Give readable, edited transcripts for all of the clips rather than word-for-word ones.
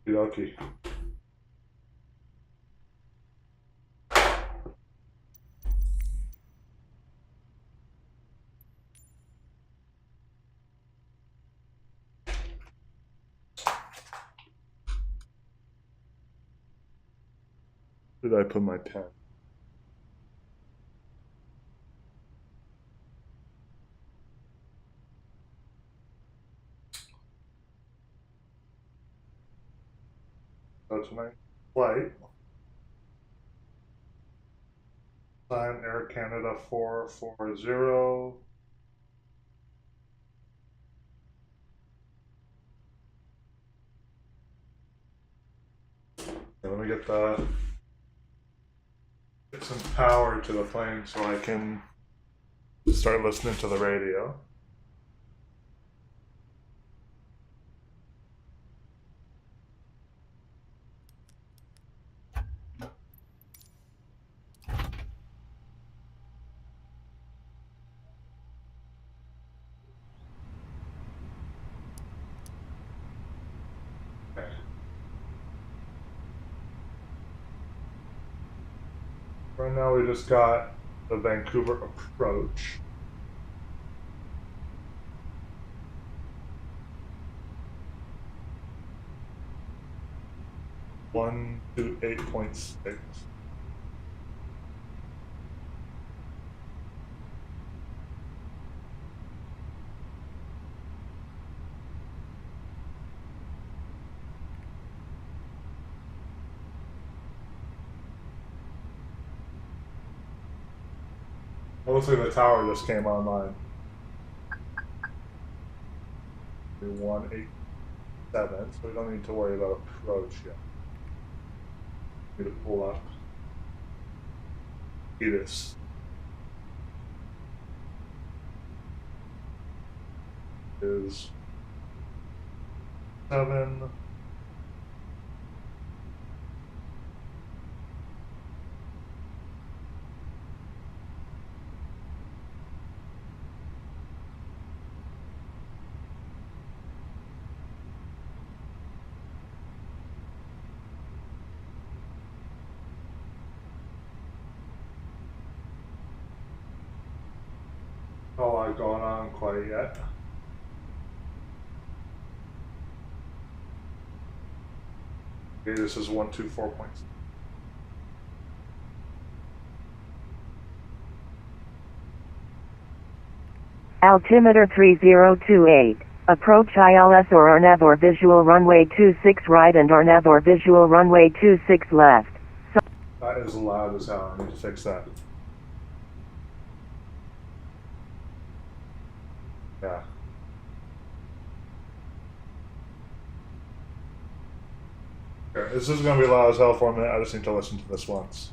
Okay. Did I put my pen? Go to my flight. Sign Air Canada 440. Let me get some power to the plane so I can start listening to the radio. Okay. Right now we just got the Vancouver approach. One to 8.6. It looks like the tower just came online. 187, so we don't need to worry about approach yet. Need to pull up. This is 7. Not a lot going on quite yet. Okay, this is 124.6. Altimeter 3028. Approach ILS or RNAV or visual runway 26 right and RNAV or visual runway 26 left. That is loud as hell. I need to fix that. Yeah. Okay, this is going to be loud as hell for a minute. I just need to listen to this once.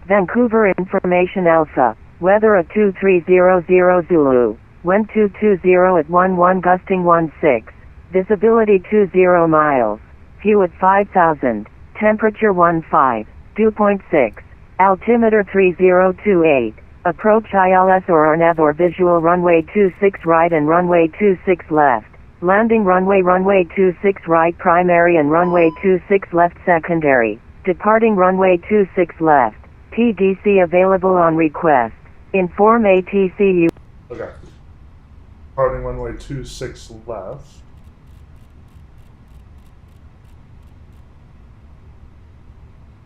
Vancouver information Alpha. Weather at 2300 Zulu. Wind 220 at 11 gusting 16. Visibility 20 miles. View at 5000. Temperature 15. Dew point 6. Altimeter 3028. Approach ILS or RNAV or visual runway 26 right and runway 26 left. Landing runway 26 right primary and runway 26 left secondary. Departing runway 26 left. TDC available on request. Inform ATCU. Okay. Departing runway 26 left.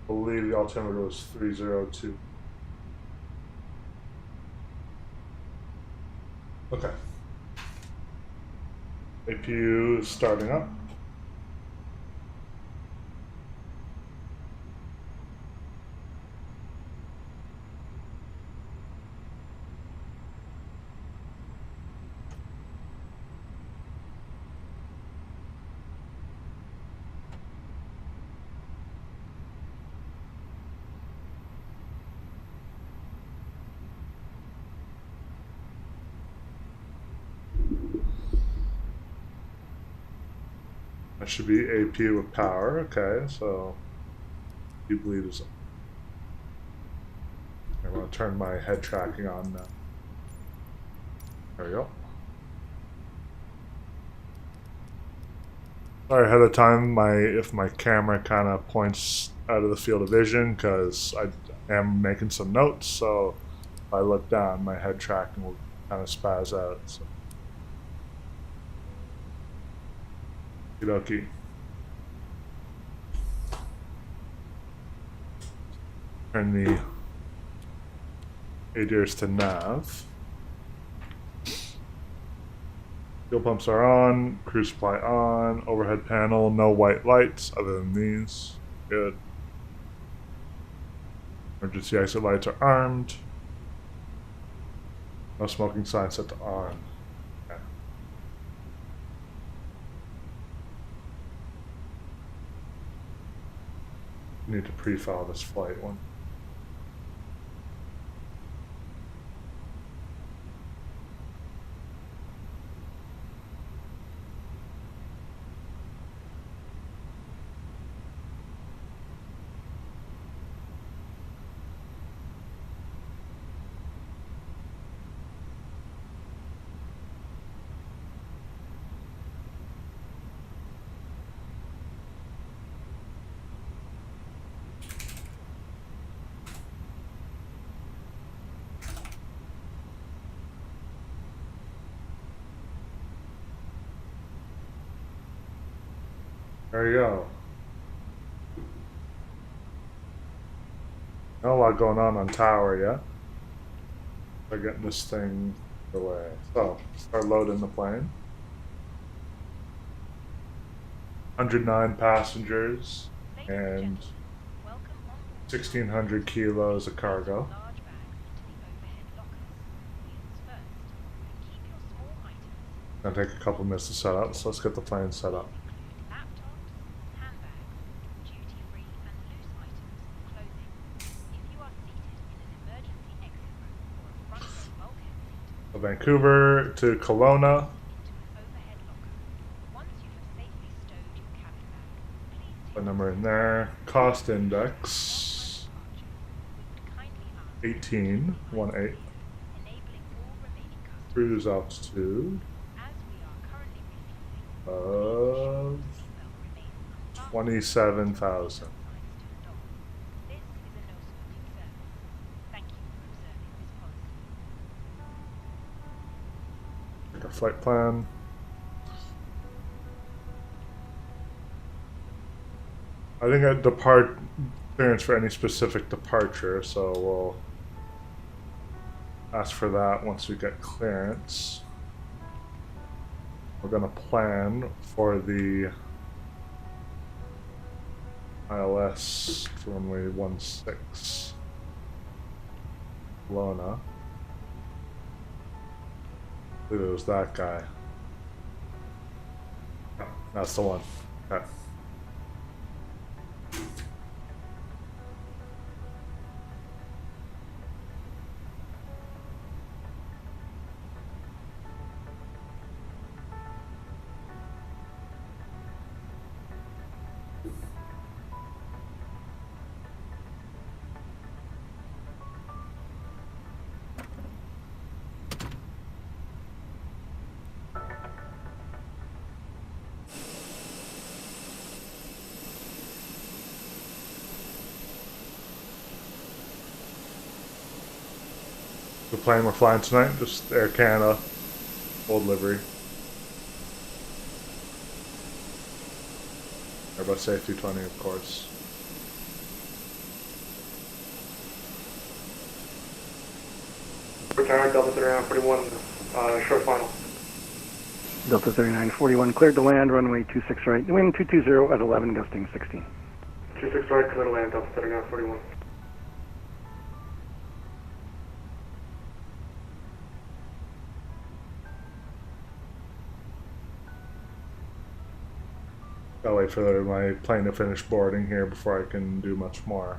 I believe the altimeter was 302. Okay. APU is starting up. That should be APU with power. Okay, so you believe is. I'm going to turn my head tracking on now. There we go. Sorry ahead of time if my camera kind of points out of the field of vision, because I am making some notes, so if I look down, my head tracking will kind of spaz out. So. Okie dokie. Turn the ADRs to nav. Fuel pumps are on, crew supply on, overhead panel, no white lights other than these. Good. Emergency exit lights are armed. No smoking sign set to on. Okay. Need to pre-file this flight one. There you go. Not a lot going on tower yet. They're getting this thing away. So, start loading the plane. 109 passengers and 1,600 kilos of cargo. Gonna take a couple minutes to set up, so let's get the plane set up. So Vancouver to Kelowna. Put number in there. Cost index 18, 18. Cruise altitude of 27,000. Our flight plan. I think I depart clearance for any specific departure, so we'll ask for that once we get clearance. We're going to plan for the ILS runway 16 Kelowna. I believe it was that guy. That's the one. Okay. The plane we're flying tonight, just Air Canada, old livery. Airbus A320, of course. Retired Delta 3941, short final. Delta 3941, cleared to land, runway 26 right, wind 220 at 11, gusting 16. 26 right, clear to land, Delta 3941. I'll wait for my plane to finish boarding here before I can do much more.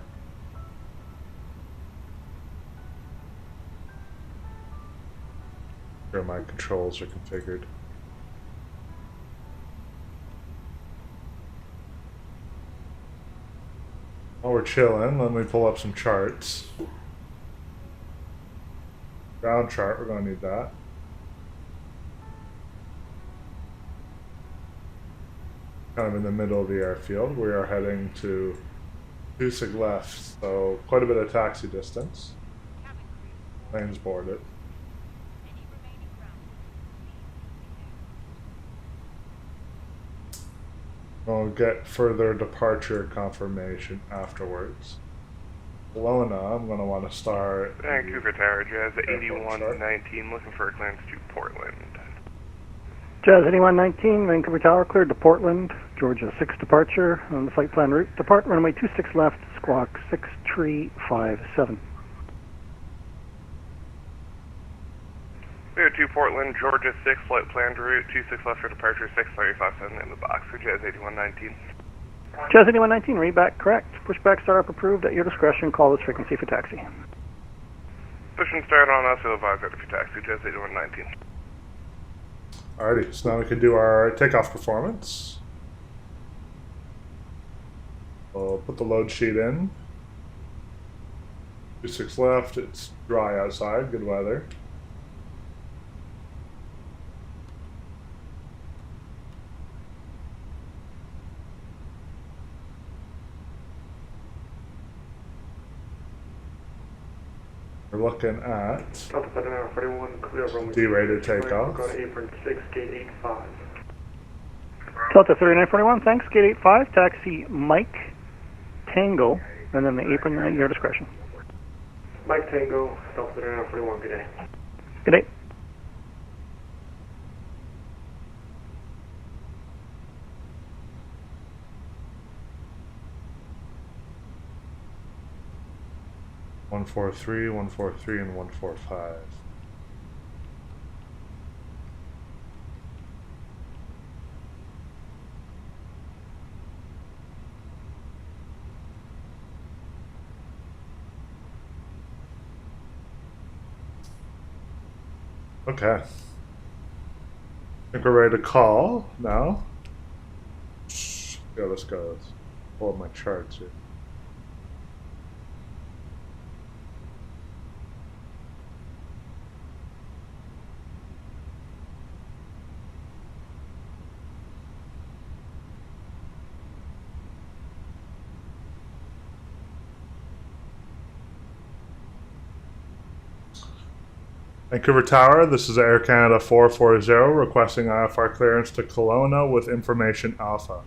Sure, my controls are configured. While we're chilling, let me pull up some charts. Ground chart, we're going to need that. kind of in the middle of the airfield. We are heading to 26 left, so quite a bit of taxi distance. Plane's boarded. We'll get further departure confirmation afterwards. Kelowna, I'm going to want to start. Vancouver Tower, Jazz 8119, looking for a clearance to Portland. Jazz 8119, Vancouver Tower, cleared to Portland, Georgia 6 departure on the flight plan route. Depart runway 26 left, squawk 6357. Clear to Portland, Georgia 6, flight planned route, 26 left for departure, 6357 in the box for Jazz 8119. Jazz 8119, read back correct. Pushback startup approved at your discretion. Call this frequency for taxi. Push and start on us, you'll advise ready for taxi, Jazz 8119. Alrighty, so now we can do our takeoff performance. We'll put the load sheet in. 26 left, it's dry outside, good weather. We're looking at Delta 41, clear runway. D-rated takeoff. Go to apron 6, gate 85. Delta 3941, thanks. Gate 85, taxi Mike Tango, and then the apron at your discretion. Mike Tango, Delta 3941, good day. Good day. One 143, 143, and 145. Okay. I think we're ready to call now. Yeah, let's go. Let's pull up my charts here. Vancouver Tower, this is Air Canada 440 requesting IFR clearance to Kelowna with information Alpha.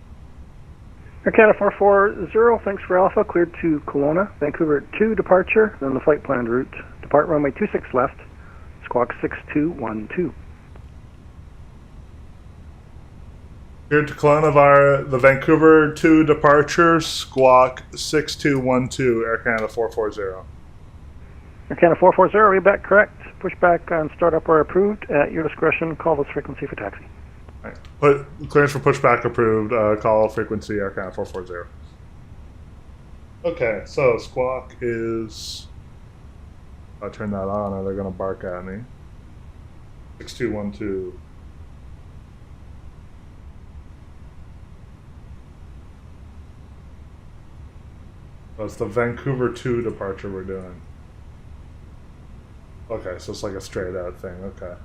Air Canada 440, thanks for Alpha, cleared to Kelowna. Vancouver 2 departure, then the flight planned route. Depart runway 26 left, squawk 6212. Cleared to Kelowna via the Vancouver 2 departure, squawk 6212, Air Canada 440. Air Canada 440, read back correct. Pushback on startup are approved. At your discretion, call this frequency for taxi. Right. Put clearance for pushback approved. Call frequency Air Canada 440. Okay, so squawk is. I'll turn that on, or they're gonna bark at me. 6212. So it's the Vancouver 2 departure we're doing. Okay, so it's like a straight out thing, okay.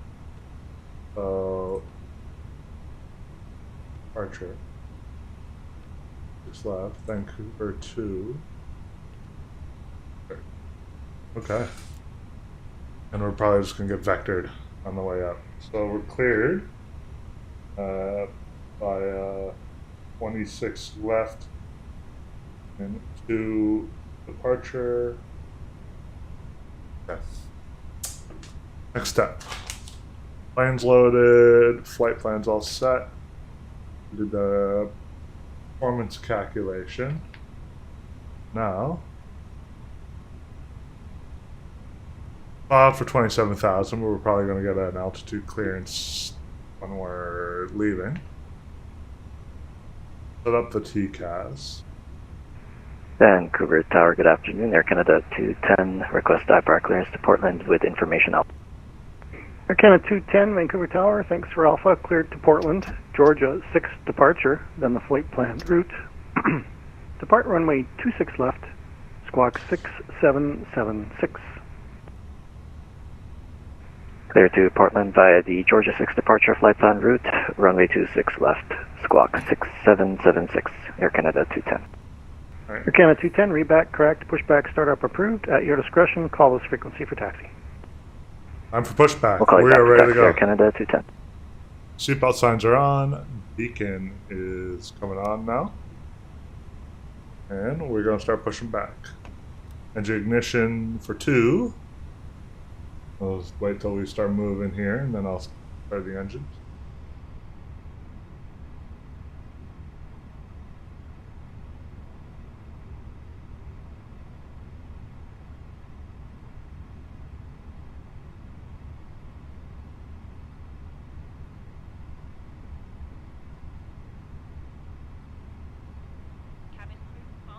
So, departure. Just left, Vancouver 2. Okay. And we're probably just gonna get vectored on the way up. So we're cleared by 26 left and 2 departure. Okay. Next step. Planes loaded, flight plans all set. Did the performance calculation. Now, filed for 27,000, but we're probably going to get an altitude clearance when we're leaving. Set up the TCAS. Vancouver Tower, good afternoon. Air Canada 210, request IFR clearance to Portland with information Alpha. Air Canada 210, Vancouver Tower, thanks for Alpha, cleared to Portland, Georgia 6 departure, then the flight planned route. Depart runway 26 left, squawk 6776. Clear to Portland via the Georgia 6 departure flight plan route, runway 26 left, Squawk 6776, Air Canada 210. Air Canada 210, reback correct, pushback startup approved. At your discretion, call this frequency for taxi. I'm for pushback. We'll call you We back are for ready to taxi, go. Air Canada 210. Seatbelt signs are on. Beacon is coming on now. And we're going to start pushing back. Engine ignition for 2. I'll just wait till we start moving here, and then I'll start the engine.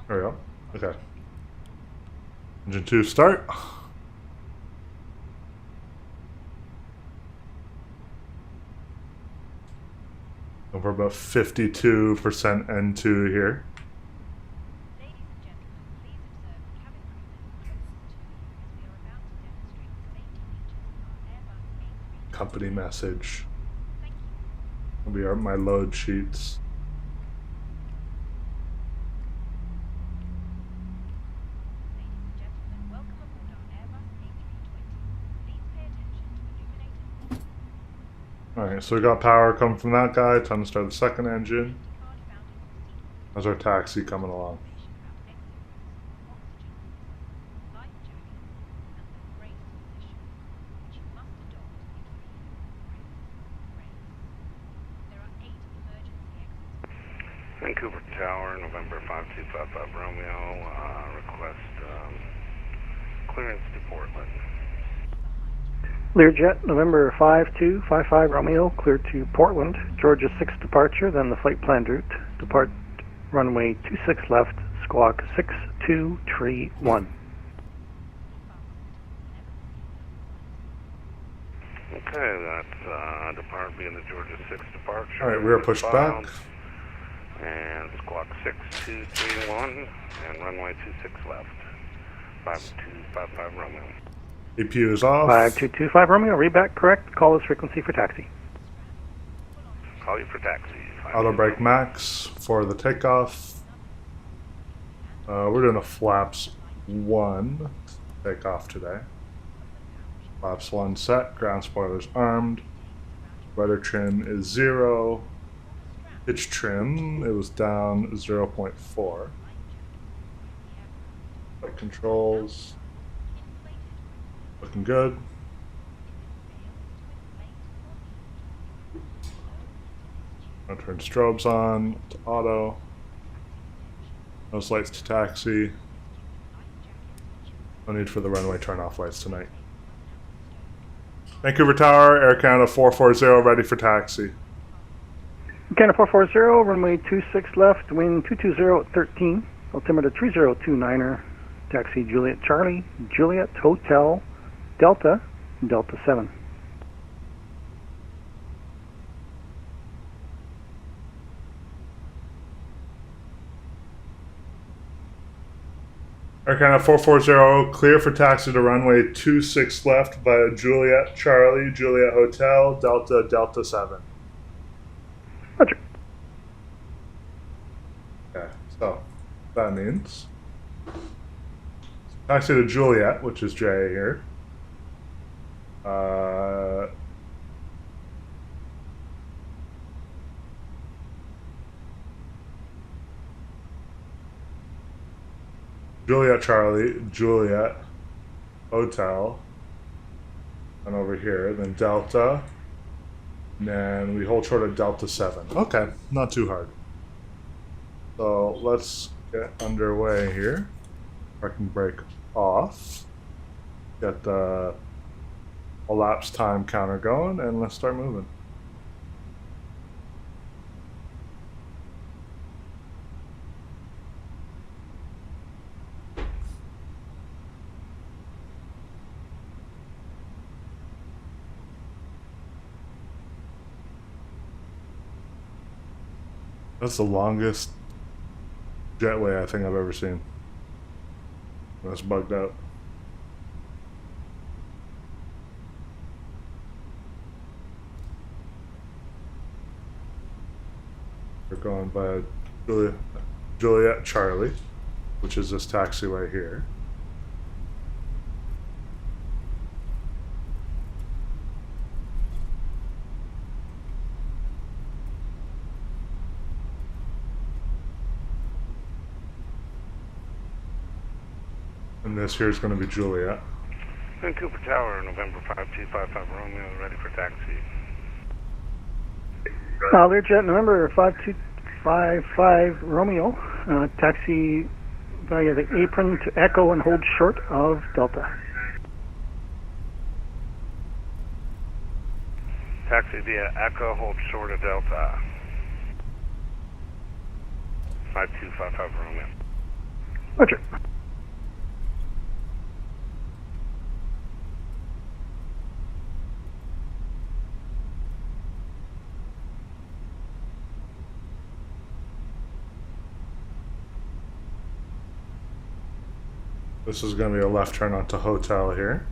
There we go. Okay. Engine 2 start. Over about 52% N2 here. Company message. Will be my load sheets. Alright, so we got power coming from that guy. Time to start the second engine. How's our taxi coming along? Vancouver Tower, November 5255 Romeo, request clearance to Portland. Learjet, November 5255 Romeo, clear to Portland. Georgia 6 departure, then the flight planned route. Depart runway 26 left, squawk 6231. Okay, that's depart being the Georgia 6 departure. Alright, we are pushed back. And squawk 6231 and runway 26 left. 5255 Romeo. APU is off. 5225 Romeo, reback correct. Call this frequency for taxi. Call you for taxi. Auto brake max for the takeoff. We're doing a flaps 1 takeoff today. Flaps 1 set, ground spoilers armed. Rudder trim is 0. Pitch trim, it was down 0.4. Flight controls. Looking good. I'll turn strobes on to auto. Those lights to taxi. No need for the runway turn off lights tonight. Vancouver Tower, Air Canada 440, ready for taxi. Canada 440, runway 26 left, wind 220 at 13. Altimeter 3029er, taxi Juliet Charlie, Juliet Hotel, Delta, Delta 7. Air Canada 440, clear for taxi to runway 26 left via Juliet Charlie, Juliet Hotel, Delta, Delta 7. Roger. Okay, so that means taxi to Juliet, which is J here. Juliet Charlie, Juliet Hotel, and over here, then Delta, and then we hold short of Delta 7. Okay, not too hard. So let's get underway here. Parking brake off. Get the elapsed time counter going, and let's start moving. That's the longest jetway I think I've ever seen. That's bugged out. We're going by Juliet Charlie, which is this taxiway here. And this here is going to be Juliet. Vancouver Tower, November 5255 Romeo, ready for taxi. Learjet, November 5255 Romeo, taxi via the apron to Echo and hold short of Delta. Taxi via Echo, hold short of Delta. 5255 Romeo. Roger. This is going to be a left turn onto Hotel here.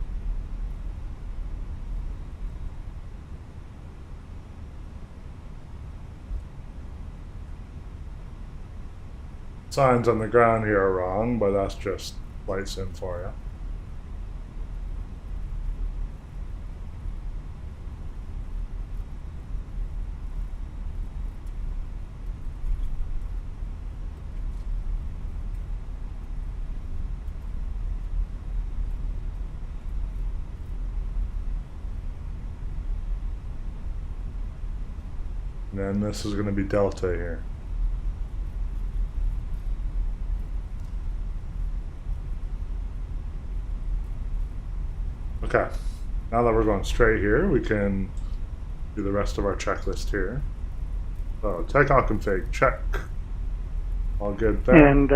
Signs on the ground here are wrong, but that's just flight sim for you. And then this is going to be Delta here. Okay, now that we're going straight here, we can do the rest of our checklist here. So, takeoff config, check. All good there. And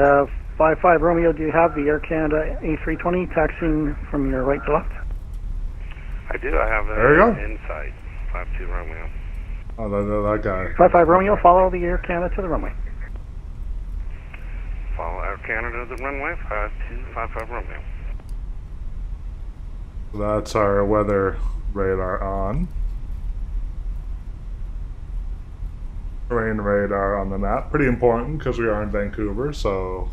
55 Romeo, do you have the Air Canada A320 taxiing from your right to left? I do, I have There you go. Insight, 52 Romeo. Oh, that guy. 55 Romeo, follow the Air Canada to the runway. Follow Air Canada to the runway, 5255 Romeo. So that's our weather radar on. Terrain radar on the map. Pretty important because we are in Vancouver, so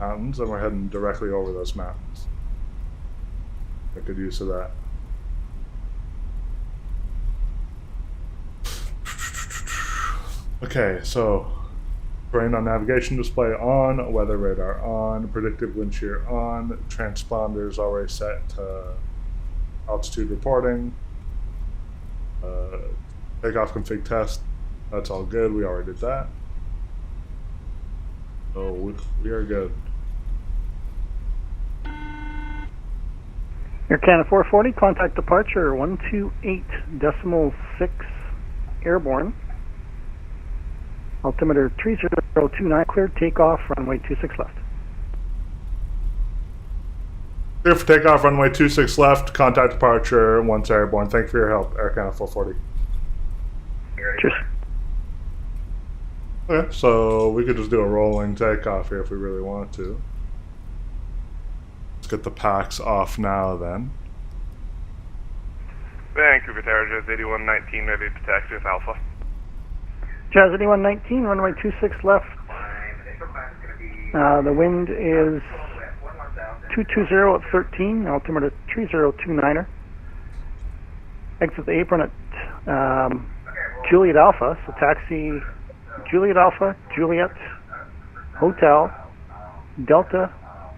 mountains, and we're heading directly over those mountains. Make good use of that. Okay, so terrain on navigation display on, weather radar on, predictive wind shear on, transponders already set to altitude reporting, takeoff config test, that's all good, we already did that. So we are good. Air Canada 440, contact departure 128.6 airborne. Altimeter 3029, cleared takeoff, runway 26 left. Clear for takeoff, runway 26 left, contact departure, once airborne. Thank you for your help, Air Canada 440. Cheers. Okay, so we could just do a rolling takeoff here if we really wanted to. Let's get the packs off now then. Vancouver Tower, Jazz 8119, ready to taxi with Alpha. Jazz 8119, runway 26 left. The wind is 220 at 13, altimeter 3029er. Exit the apron at Juliet Alpha, so taxi Juliet Alpha, Juliet, Hotel, Delta,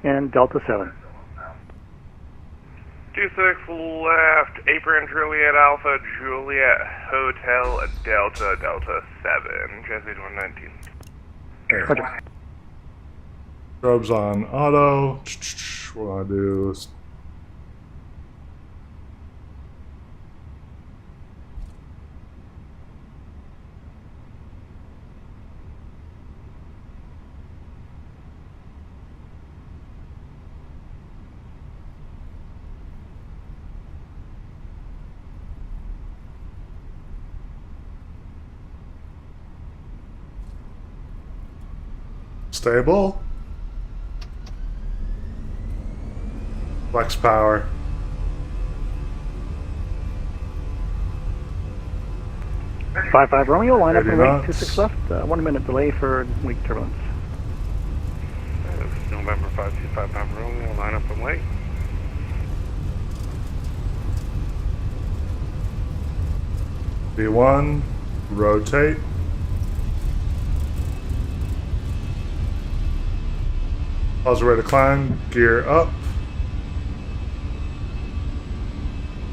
and Delta 7. 26 left, apron Juliet Alpha, Juliet Hotel, Delta, Delta 7, Jazz 8119. Roger. Strobes on auto. We're gonna do stable. Flex power. 5-5 Romeo, line up and 80 wait, knots. 26 left, 1 minute delay for weak turbulence. November 5255 Romeo, line up and wait. V1, rotate. Pause the rate of climb, gear up.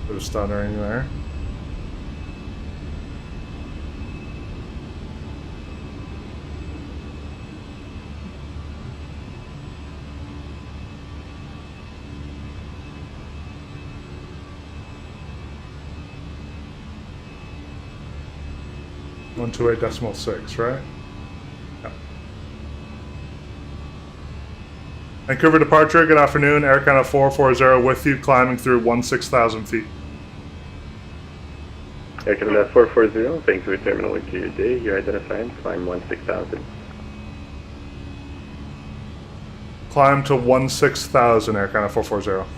Bit of stuttering there. One two eight decimal six, right? Yeah. Vancouver departure. Good afternoon. Air Canada 440 with you, climbing through 16,000 feet. Air Canada 440, Vancouver Terminal into your day. You're identified. Climb 16,000. Climb to 16,000. Air Canada 440.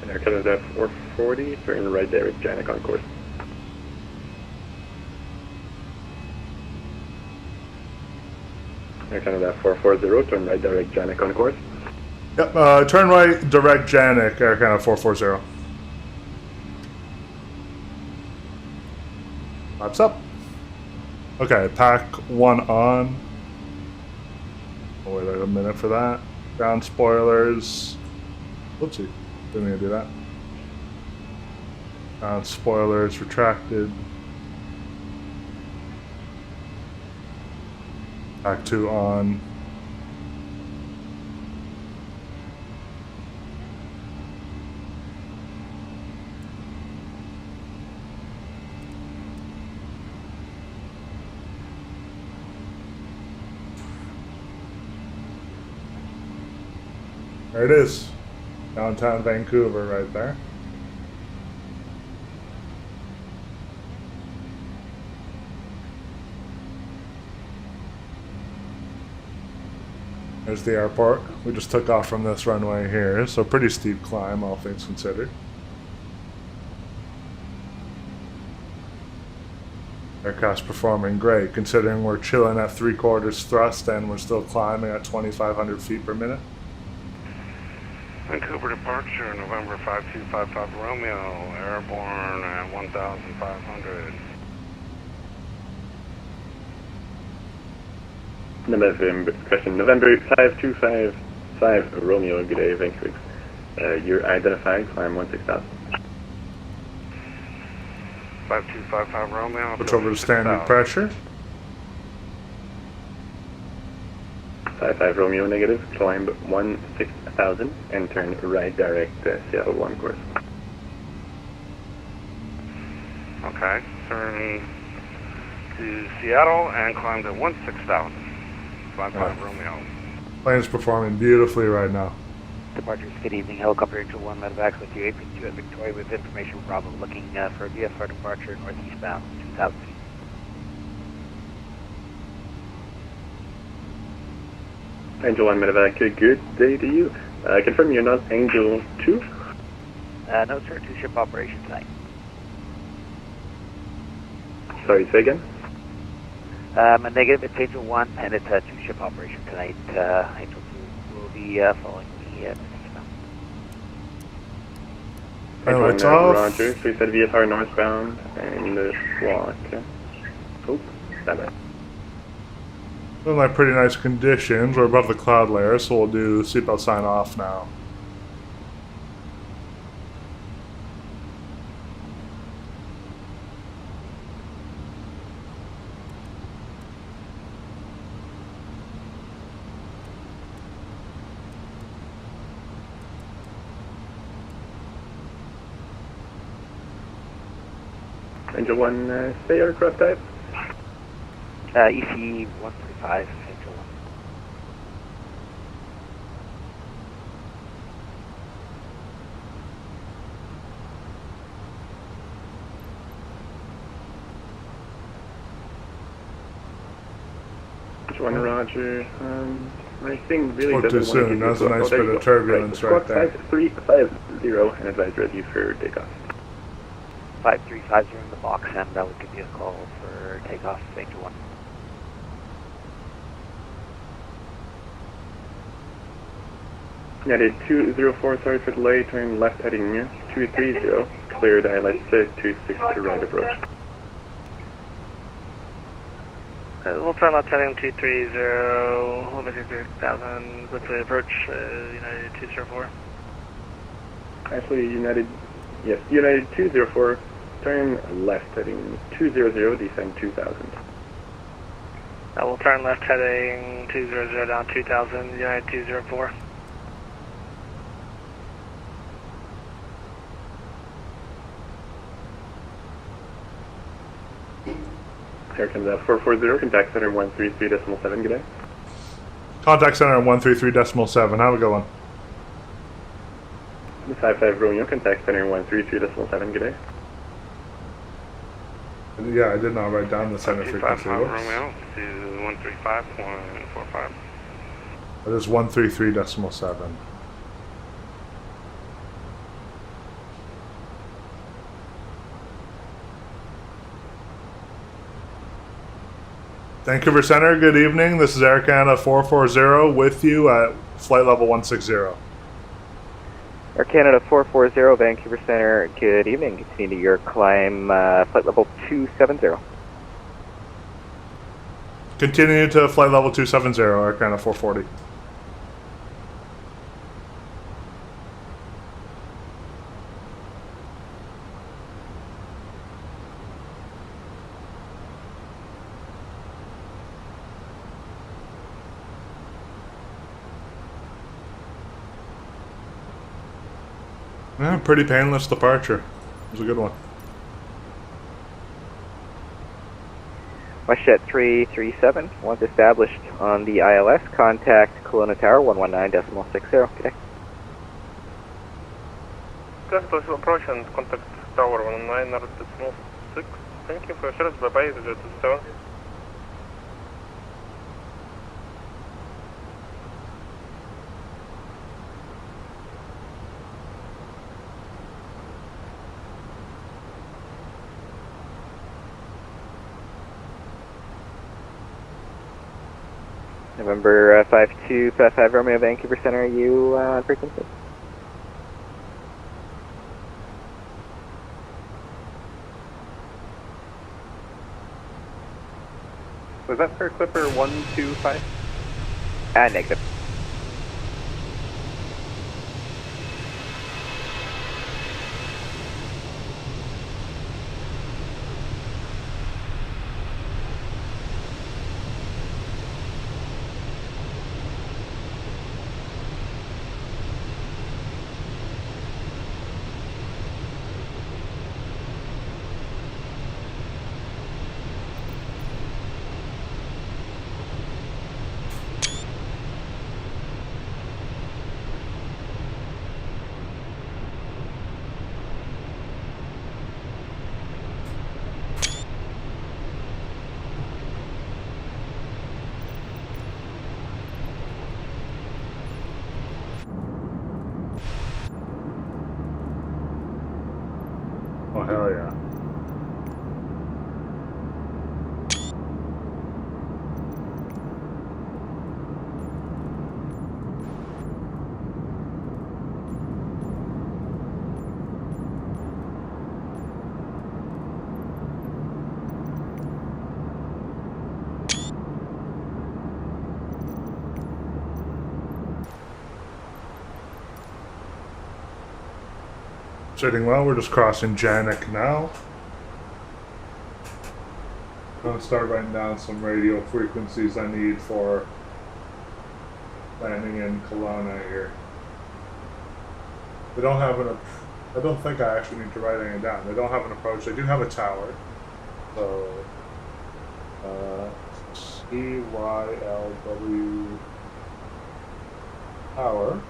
Air Canada 440, turn right direct Janek on course. Air Canada 440, turn right direct Janek on course. Yep. Turn right, direct Janek. Air Canada 440. Laps up. Okay, pack one on. I'll wait a minute for that. Ground spoilers. Whoopsie. Didn't mean to do that. Ground spoilers retracted. Pack two on. There it is. Downtown Vancouver right there. There's the airport. We just took off from this runway here, so pretty steep climb, all things considered. Aircraft's performing great, considering we're chilling at 3/4 thrust and we're still climbing at 2,500 feet per minute. Vancouver departure, November 5255 Romeo, airborne at 1,500. November 5255 Romeo, good day, Vancouver. You're identified, climb 16,000. 5255 Romeo. Switch over to standard pressure. 55 Romeo negative, climb 16,000 and turn right direct Seattle 1 course. Okay, turn to Seattle and climb to 16,000. 55 Romeo. Plane's performing beautifully right now. Departures, good evening. Helicopter Angel 1, medevacs with you, 832 at Victoria with information Bravo, looking for a VFR departure northeastbound, 2,000 feet. Angel 1 medevac, good day to you. Confirm you're not Angel 2? No, sir, two-ship operation tonight. Sorry, say again? A negative, it's Angel 1, and it's a two-ship operation tonight. Angel 2 will be following me northeastbound. Angel Lights 1, off. Roger, so you said VFR northbound and walk. Oh, bye-bye. Feeling like pretty nice conditions. We're above the cloud layer, so we'll do seatbelt sign off now. Angel 1, say aircraft type. EC 135, Angel 1. Angel 1, Roger. My thing really Spoke too doesn't want to soon. give you That's a nice there bit you of go. turbulence right Squawk there. 5350 and advise ready for takeoff. 5350 in the box, and I will give you a call for takeoff, Victor 1. United 204, sorry for delay, turn left heading 230, cleared ILS 26 to right approach. We'll turn left heading 230, limit 6000, with the approach, United 204. Actually, United 204, turn left heading 200, descend 2000. We'll turn left heading 200 down 2000, United 204. Air Canada 440, contact center 133.7, good day. Contact center at 133.7. Have a good one. 55 Romeo, contact center 133.7, good day. Yeah, I did not write down the center frequency. Romeo to 135.45. It is 133.7. Vancouver Center, good evening. This is Air Canada 440 with you at flight level 160. Air Canada 440, Vancouver Center, good evening. Continue your climb, flight level 270. Continue to flight level 270, Air Canada 440. Yeah, pretty painless departure. It was a good one. WestJet 337, once established on the ILS, contact Kelowna Tower 119.60. Good day. Just approach and contact Tower 119.6. Thank you for your service. Bye-bye, the Jet 7. November 5255 Romeo, Vancouver Center, you on frequency? Was that for Clipper 125? Negative. Oh, hell yeah. Sitting well, we're just crossing Janik now. I'm going to start writing down some radio frequencies I need for landing in Kelowna here. They don't have I don't think I actually need to write anything down. They don't have an approach. They do have a tower. So, Cyvr-Cylw tower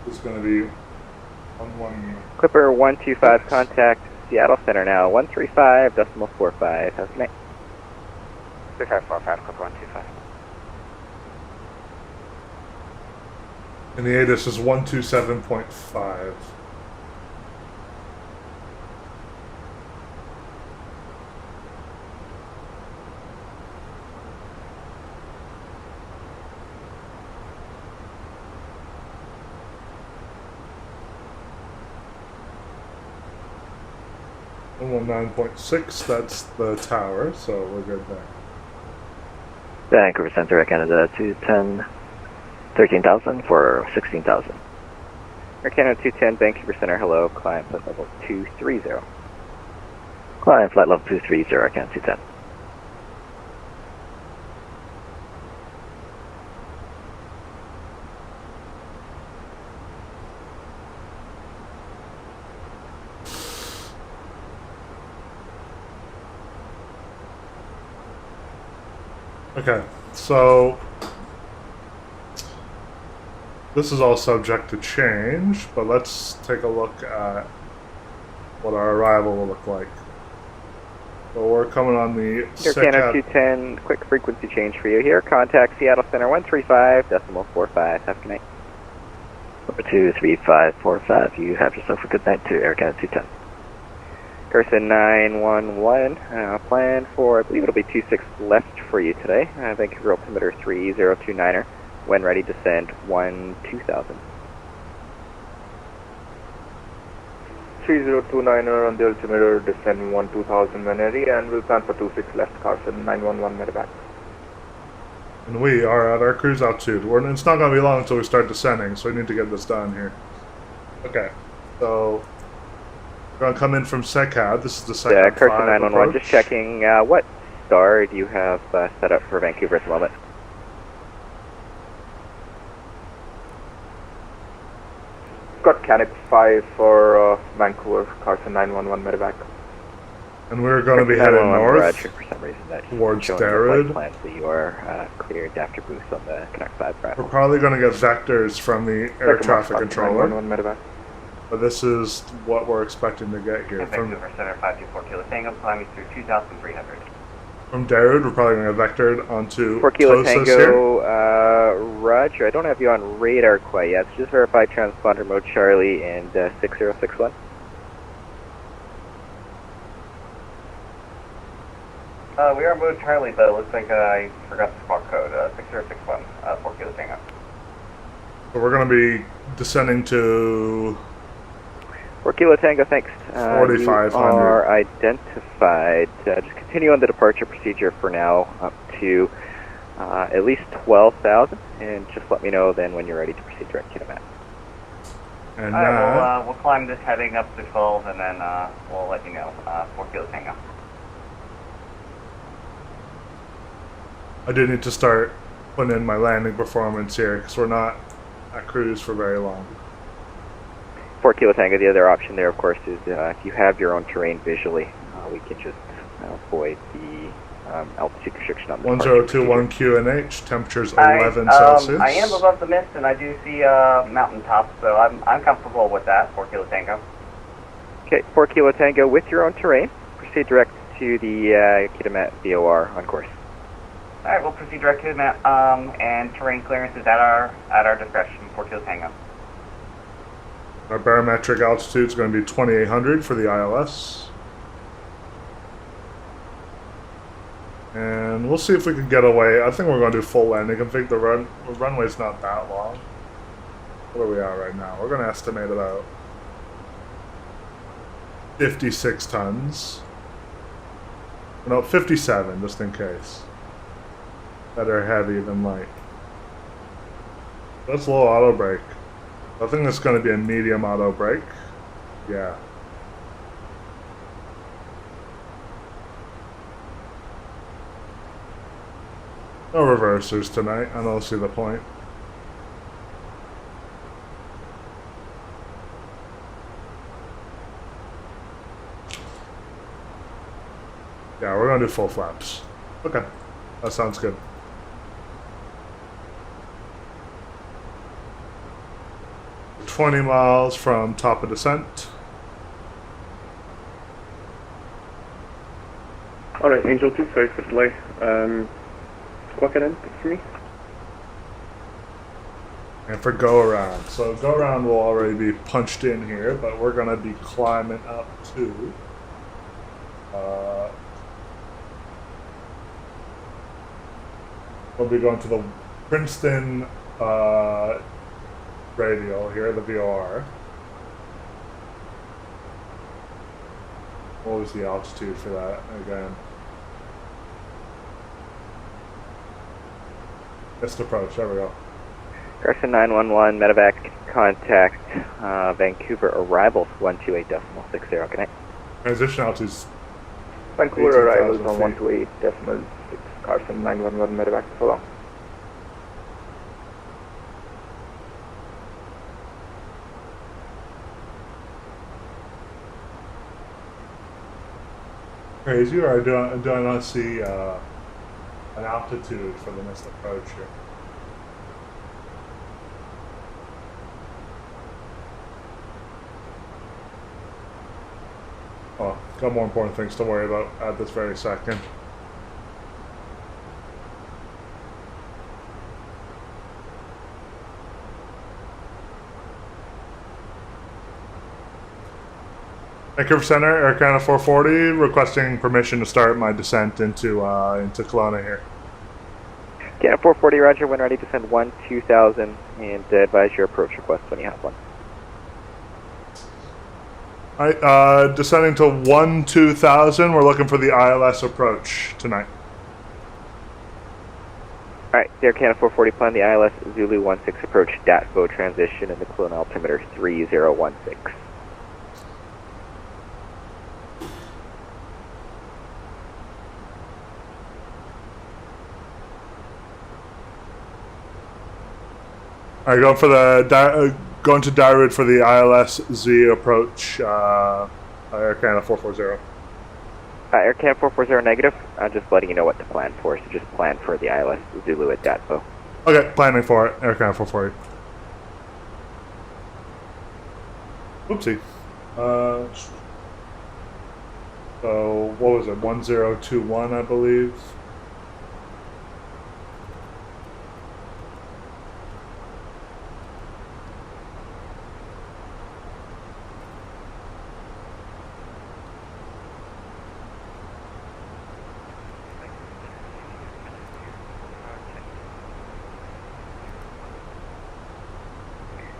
is going to be Clipper 125, contact Seattle Center now, 135.45. How's it, mate? 3545, Clipper 125. And the ATIS is 127.5. 119.6, that's the tower, so we're good there. Vancouver Center, Air Canada 210, 13,000 for 16,000. Air Canada 210, Vancouver Center, hello, climb flight level 230. Climb flight level 230, Air Canada 210. Okay, so this is all subject to change, but let's take a look at what our arrival will look like. So we're coming on the Air Canada 210, quick frequency change for you here. Contact Seattle Center 135.45. Have a good night. 23545. You have yourself a good night to Air Canada 210. Carson 911, plan for, I believe it'll be 26 left for you today. Vancouver altimeter 3029er. When ready, descend 2000. 3029er on the altimeter, descend 2000 when ready, and we'll plan for 26 left, Carson 911 medevac. And we are at our cruise altitude. It's not going to be long until we start descending, so we need to get this done here. Okay, so we're going to come in from SECAD. This is the second Carson 911, just checking, what star do you have set up for Vancouver at the moment? Got Canip 5 for Vancouver, Carson 911 medevac. And we're going to be heading north for some reason towards Darrod. Plan, so you are cleared after boost on the Connect 5 craft. We're probably going to get vectors from the air traffic controller. But this is what we're expecting to get here. Vancouver Center 524 Kilo Tango, climbing through 2,300. From Darrod, we're probably going to get vectored onto 4 Kilo Tosa Tango, Roger. I don't have you on radar quite yet, so just verify transponder mode Charlie and 6061. We are mode Charlie, but it looks like I forgot the squawk code, 6061, 4 Kilo Tango. So we're going to be descending to 4 Kilo Tango, thanks. 4,500. You are identified. Just continue on the departure procedure for now up to at least 12,000, and just let me know then when you're ready to proceed direct to Kitimat. And Alright, we'll climb this heading up to 12, and then we'll let you know. 4 Kilo Tango. I do need to start putting in my landing performance here because we're not at cruise for very long. 4 Kilo Tango, the other option there, of course, is if you have your own terrain visually, we can just avoid the altitude restriction on the 1021 QNH, temperatures 11 Celsius. I am above the mist, and I do see mountaintops, so I'm comfortable with that, 4 Kilo Tango. Okay, 4 Kilo Tango with your own terrain. Proceed direct to the Kitimat VOR on course. Alright, we'll proceed direct to the map, and terrain clearance is at our discretion, 4 Kilo Tango. Our barometric altitude is going to be 2,800 for the ILS. And we'll see if we can get away. I think we're going to do full landing. I think the runway's not that long. Where are we at right now? We're going to estimate about 56 tons. No, 57, just in case. Better heavy than light. That's low auto brake. I think that's going to be a medium auto brake. Yeah. No reversers tonight. I don't see the point. Yeah, we're going to do full flaps. Okay. That sounds good. $20 miles from top of descent. Alright, Angel 2, sorry for the delay. Squawk it in for me. And for go around. So go around will already be punched in here, but we're going to be climbing up to we'll be going to the Princeton radial here, the VOR. What was the altitude for that again? Missed approach. There we go. Garrison 911, medevac contact Vancouver arrivals 128.60. Connect. Transition altitude's Vancouver arrivals 18,000 on feet. 128.6. Carson 911 medevac. Hold on. Crazy, or do I not see an altitude for the missed approach here? Oh, got more important things to worry about at this very second. Vancouver Center, Air Canada 440, requesting permission to start my descent into Kelowna here. Canada 440, roger, when ready, descend 1-2000, and advise your approach request when you have one. Alright, descending to 1-2000, we're looking for the ILS approach tonight. Alright, Air Canada 440, plan the ILS Zulu 16 approach, DATVO transition in the Kelowna altimeter 3016. Alright, going for the going to Dairid for the ILS Z approach, Air Canada 440. Air Canada 440 negative. I'm just letting you know what to plan for, so just plan for the ILS Zulu at DATVO. Okay, planning for it, Air Canada 440. Oopsie. So what was it? 1021, I believe.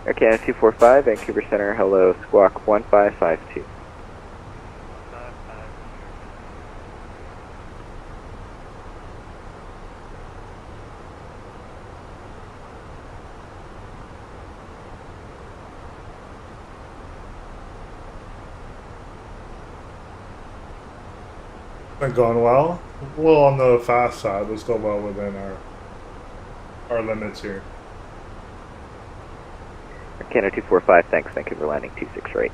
Air Canada 245, Vancouver Center, hello, squawk 1552. Been going well. A little on the fast side, but still well within our limits here. Canada 245, thanks, Vancouver landing 268.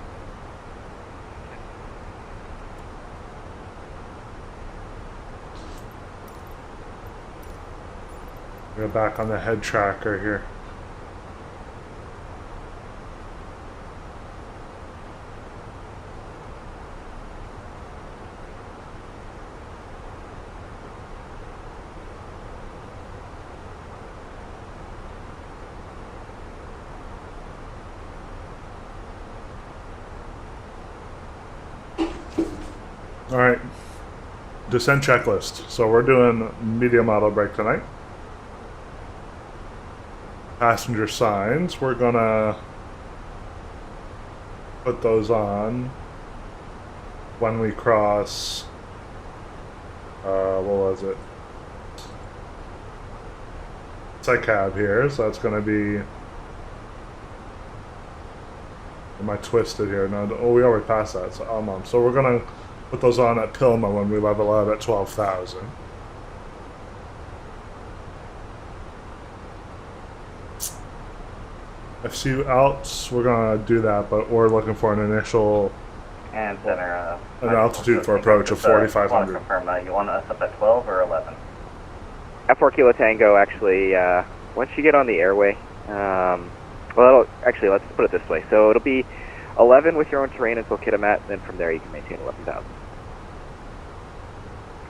We're back on the head tracker here. Alright, descent checklist. So we're doing medium auto brake tonight. Passenger signs, we're gonna put those on when we cross, what was it? It's a cab here, so that's gonna be, am I twisted here? No, oh, we already passed that, so we're gonna put those on at Pilma when we level out at 12,000. FC Alps, we're gonna do that, but we're looking for an initial And center, an altitude for approach of 4,500. Confirm, you want us up at 12 or 11? At 4 Kilo Tango, actually, once you get on the airway, well, actually, let's put it this way. So it'll be 11 with your own terrain until Kitimat, and then from there you can maintain 11,000.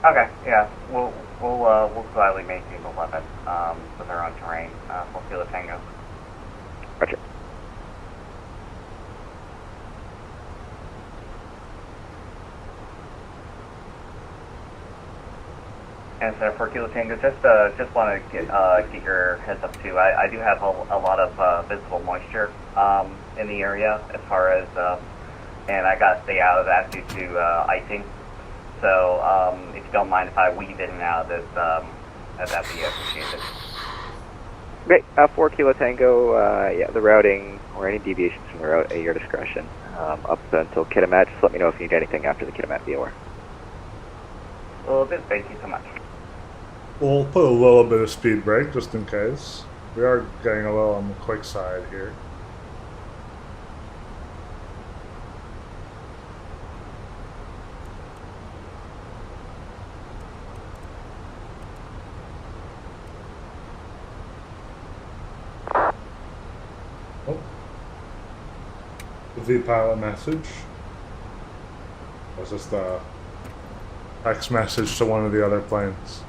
Okay, yeah, we'll gladly maintain 11 with our own terrain. We'll feel the Tango. Roger. And so for Kilo Tango, just want to get your heads up too. I do have a lot of visible moisture in the area as far as and I gotta stay out of that due to icing. So if you don't mind if I weave in and out of this, that'd be appreciated. Great. 4 Kilo Tango, yeah, the routing or any deviations from the route at your discretion. Up until Kitimat, just let me know if you need anything after the Kitimat VOR. Well, thank you so much. We'll put a little bit of speed brake just in case. We are getting a little on the quick side here. Oh. The pilot message. Was just a text message to one of the other planes.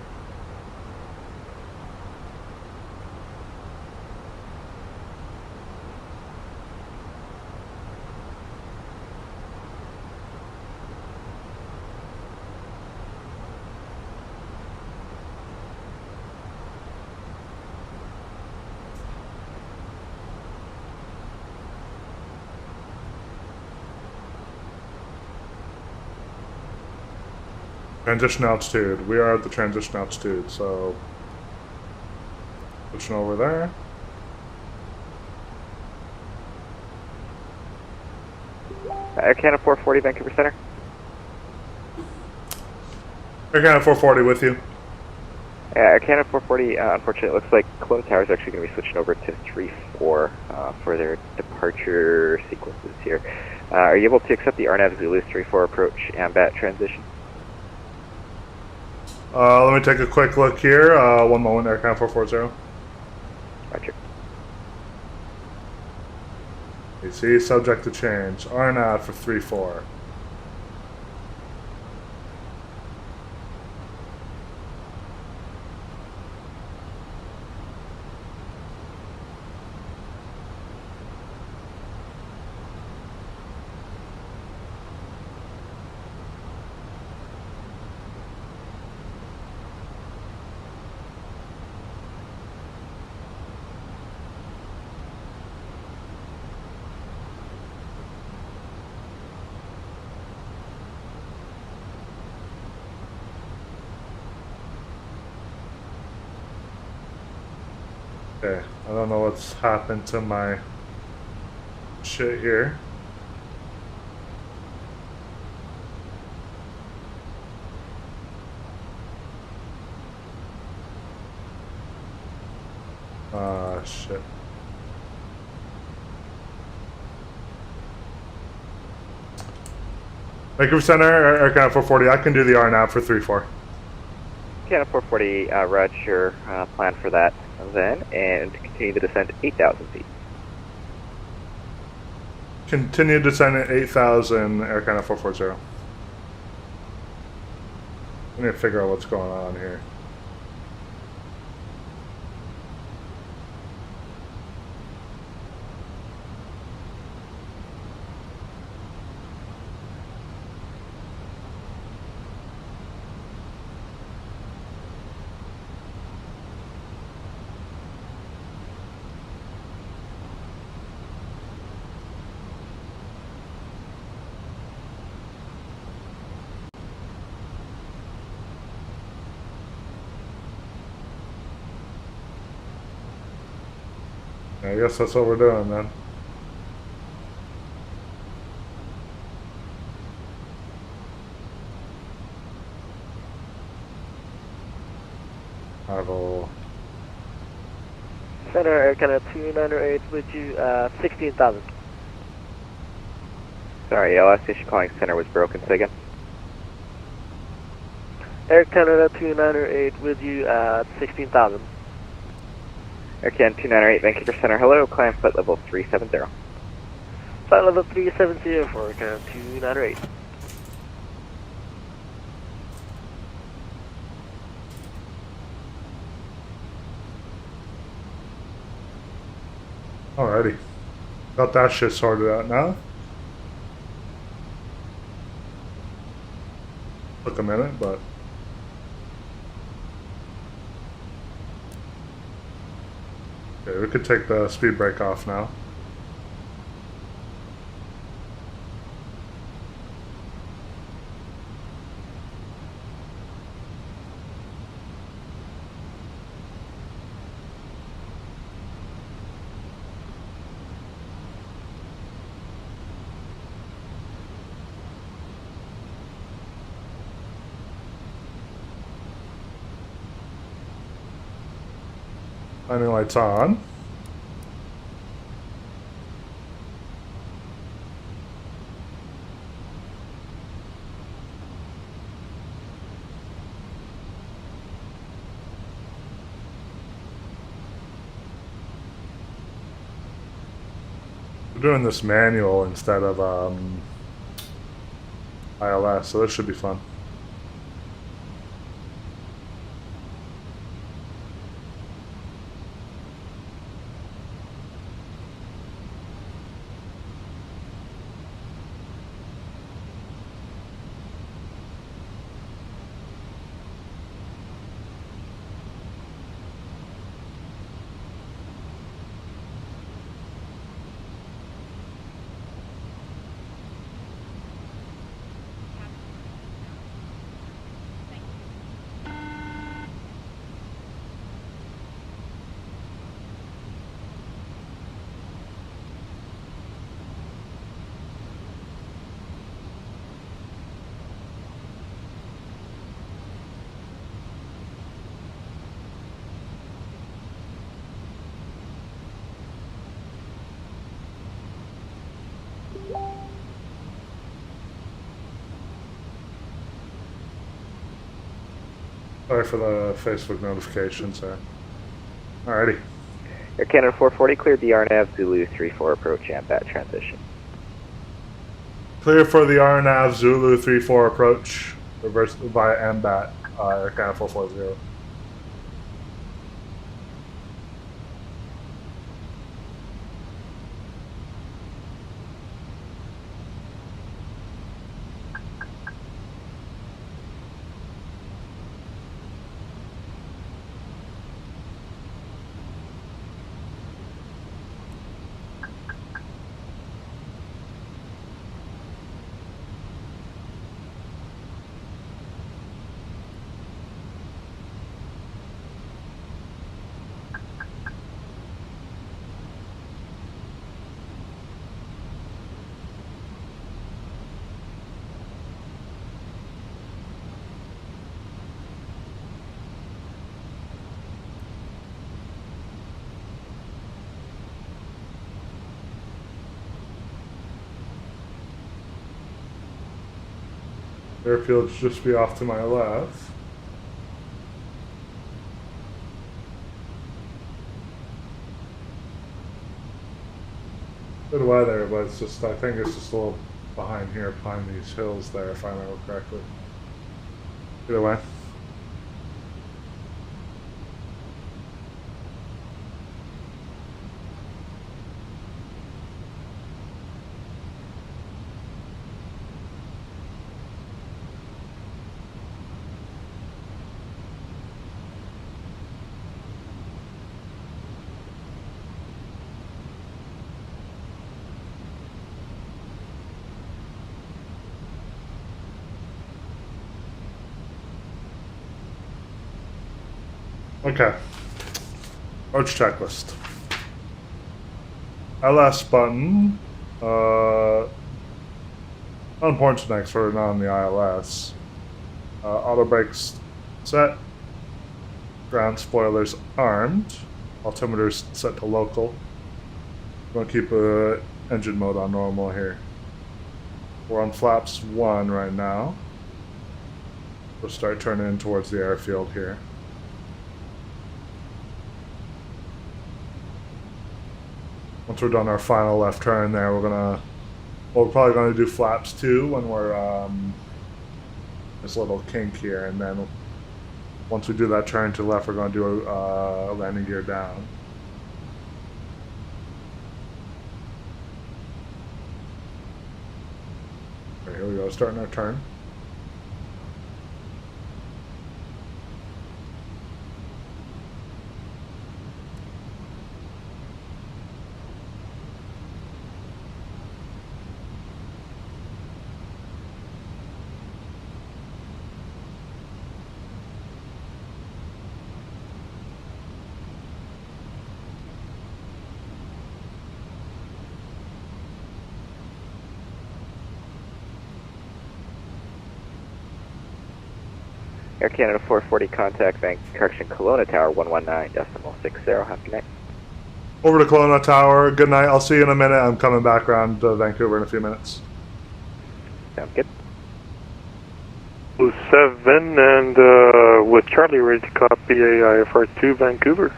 Transition altitude. We are at the transition altitude, so switching over there. Air Canada 440, Vancouver Center. Air Canada 440 with you. Yeah, Air Canada 440, unfortunately, it looks like Kelowna Tower is actually going to be switching over to 3-4 for their departure sequences here. Are you able to accept the RNAV Zulu 3-4 approach AMBAT transition? Let me take a quick look here. One moment, Air Canada 440. Roger. You see, subject to change. RNAV for 3-4. Okay, I don't know what's happened to my shit here. Shit. Vancouver Center, Air Canada 440, I can do the RNAV for 3-4. Canada 440, roger, plan for that then, and continue the descent at 8,000 feet. Continue descent at 8,000, Air Canada 440. I need to figure out what's going on here. I guess that's what we're doing then. I will. Center Air Canada 298 with you, 16,000. Sorry, last station calling center was broken, say again. Air Canada 298 with you, 16,000. Air Canada 298, Vancouver Center, hello, climb flight level 370. Flight level 370 for Air Canada 298. Alrighty. Got that shit sorted out now. Took a minute, but... Okay, we could take the speed brake off now. Landing lights on. We're doing this manual instead of ILS, so this should be fun. Sorry for the Facebook notifications there. Alrighty. Air Canada 440, clear the RNAV Zulu 34 approach AMBAT transition. Clear for the RNAV Zulu 34 approach, reverse via MBAT, Air Canada 440. Airfield should just be off to my left. Bit of weather, but it's just, I think it's just a little behind here, behind these hills there, if I remember correctly. Either way. Okay. Approach checklist. LS button. Unimportant next for not on the ILS. Auto brakes set. Ground spoilers armed. Altimeters set to local. Going to keep engine mode on normal here. We're on flaps 1 right now. We'll start turning in towards the airfield here. Once we're done our final left turn there, we're probably gonna do flaps 2 when we're this little kink here, and then once we do that turn to the left, we're gonna do a landing gear down. Okay, here we go, starting our turn. Air Canada 440, contact correction, Kelowna Tower 119.60. Have a good night. Over to Kelowna Tower. Good night. I'll see you in a minute. I'm coming back around to Vancouver in a few minutes. Sounds good. 7 and with Charlie ready to copy AIFR 2 Vancouver.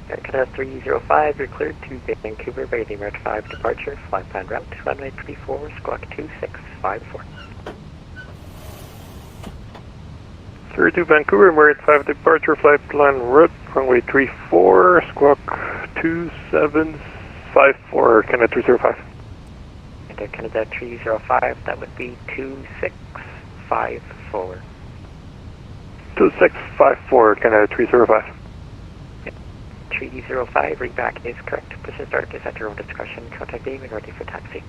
Air Canada 305, you're cleared to Vancouver by the Emirate 5 departure, flight plan route, runway 34, squawk 2654. Cleared to Vancouver, Emirate 5 departure, flight plan route, runway 34, squawk 2754, Air Canada 305. And Air Canada 305, that would be 2654. 2654, Air Canada 305. 305, read back is correct. Position start is at your own discretion. Contact me when ready for taxi.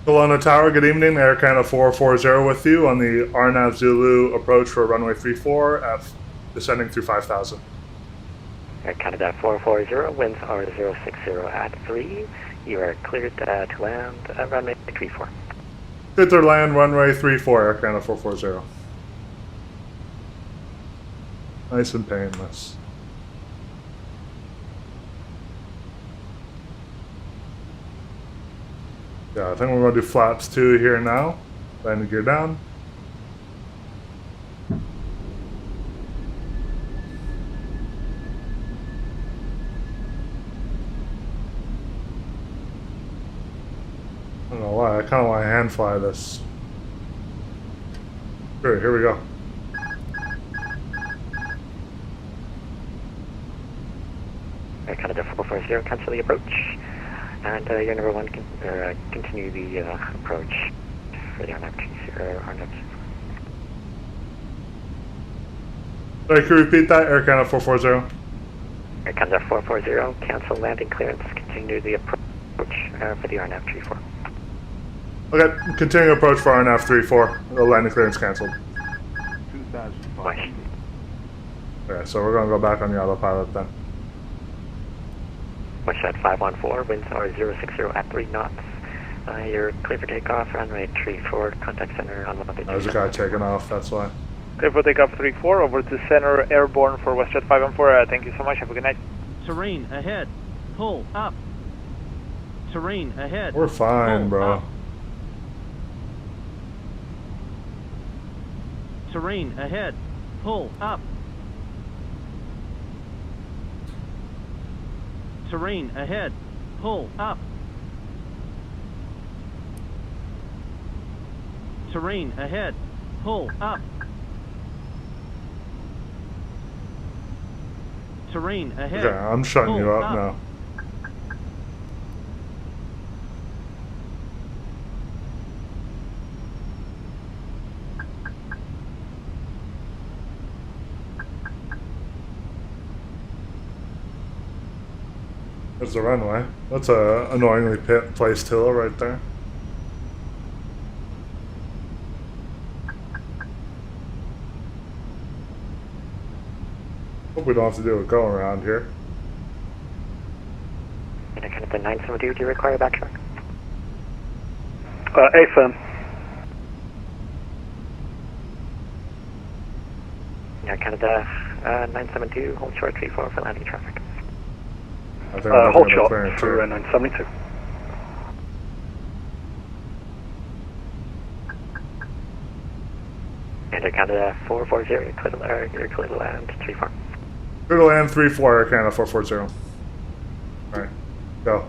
Kelowna Tower, good evening. Air Canada 440 with you on the RNAV Zulu approach for runway 34, descending through 5,000. Air Canada 440, winds are 060 at 3. You are cleared to land runway 34. Cleared to land runway 34, Air Canada 440. Nice and painless. Yeah, I think we're going to do flaps 2 here now. Landing gear down. I don't know why, I kind of want to hand fly this. Sure, here we go. Air Canada 440, cancel the approach. And your number 1 continue the approach for the RNAV. Sorry, can you repeat that? Air Canada 440. Air Canada 440, cancel landing clearance, continue the approach for the RNAV 34. Okay, continue approach for RNAV 34. The landing clearance canceled. 2,005. Okay, so we're going to go back on the autopilot then. Watchshed 514, winds are 060 at 3 knots. You're clear for takeoff, runway 34, contact center on 1 There's a guy taking off, that's why. Clear for takeoff 34, over to center, airborne for WestJet 514. Thank you so much, have a good night. Terrain ahead, pull up. Terrain ahead. We're fine, bro. Up. Terrain ahead, pull up. Terrain ahead, pull up. Terrain ahead, pull up. Terrain ahead. Okay, I'm shutting you up now. There's the runway. That's a annoyingly placed hill right there. Hope we don't have to do a go around here. And kind of the 972, do you require backtrack? AFM. Yeah, Canada 972, hold short 34 for landing traffic. Hold short for 972. And Air Canada 440, you're clear to land 34. Clear to land 34, Air Canada 440. Alright, go.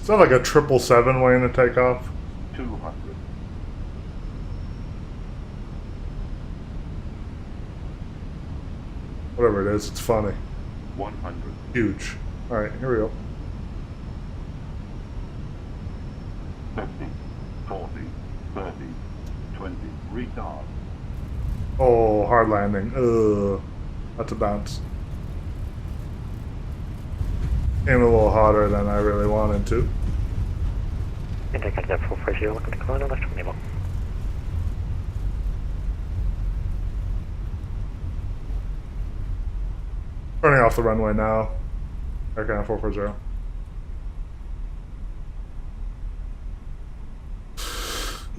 that like a 777 waiting to take off? 200. Whatever it is, it's funny. 100. Huge. Alright, here we go. 50, 40, 30, 20. Retard. Oh, hard landing. Ugh. That's a bounce. Came a little hotter than I really wanted to. Anti-contact 440, welcome to Kelowna, left from Naval. Turning off the runway now. Air Canada 440.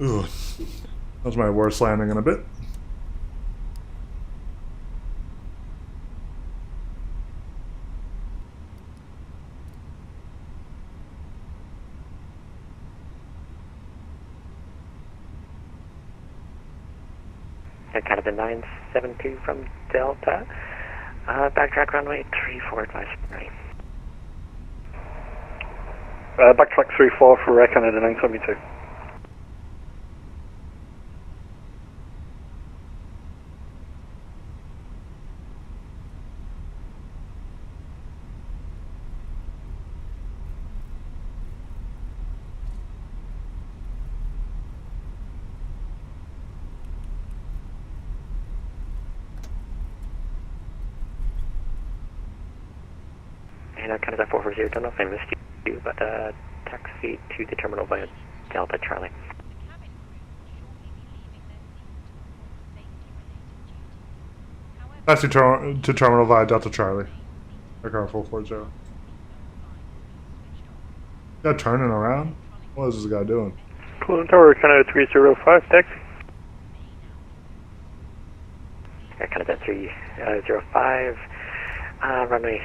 Ooh. That was my worst landing in a bit. Air Canada 972 from Delta. Backtrack runway 34, advice ready. Backtrack 34 for Air Canada 972. And Air Canada 440, don't know if I missed you, but taxi to the terminal via Delta Charlie. Taxi to terminal via Delta Charlie. Air Canada 440. Guy turning around? What is this guy doing? Kelowna Tower, Canada 305, taxi. Air Canada 305, runway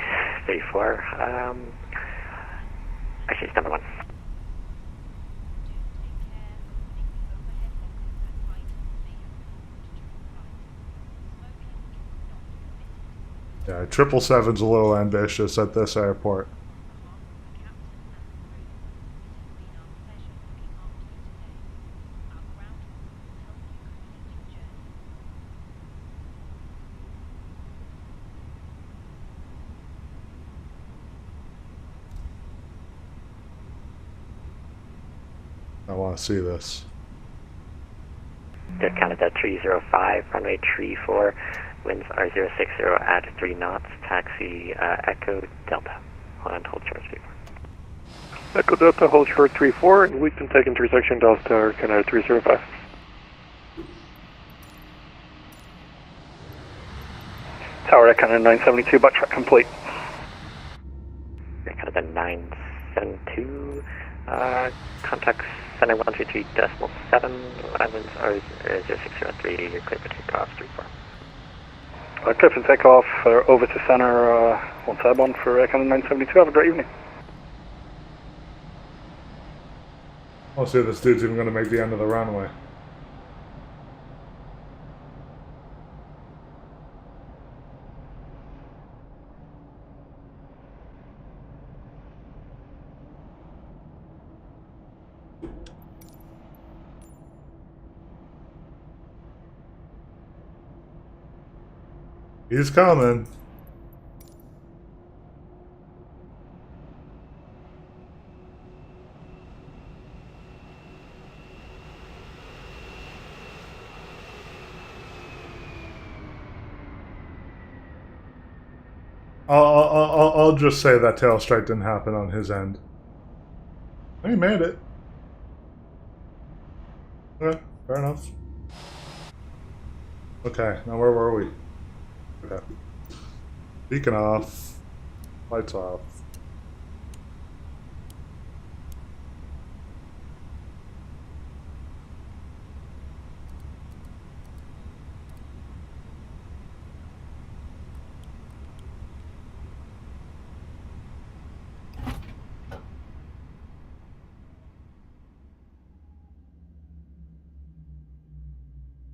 34. Actually, it's number 1. Yeah, 777's a little ambitious at this airport. I want to see this. Air Canada 305, runway 34, winds are 060 at 3 knots, taxi Echo Delta. Hold on, hold short 34. Echo Delta, hold short 34, and we can take intersection Delta, Air Canada 305. Tower Air Canada 972, backtrack complete. Air Canada 972, contact center 133.7, winds are 0603, you're clear for takeoff 34. Clear for takeoff, over to center, 171 for Air Canada 972, have a great evening. I'll see if this dude's even going to make the end of the runway. He's coming. I'll just say that tail strike didn't happen on his end. He made it. Okay, fair enough. Okay, now where were we? Okay. Beacon off. Lights off.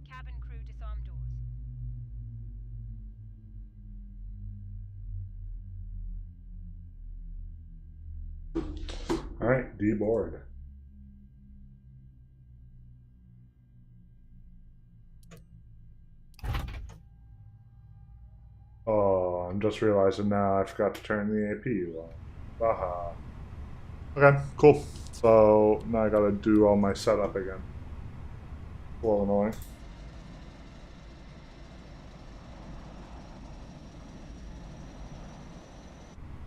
Cabin crew disarm doors. Alright, deboard. Oh, I'm just realizing now I forgot to turn the APU on. Baha. Okay, cool. So now I gotta do all my setup again. A little annoying.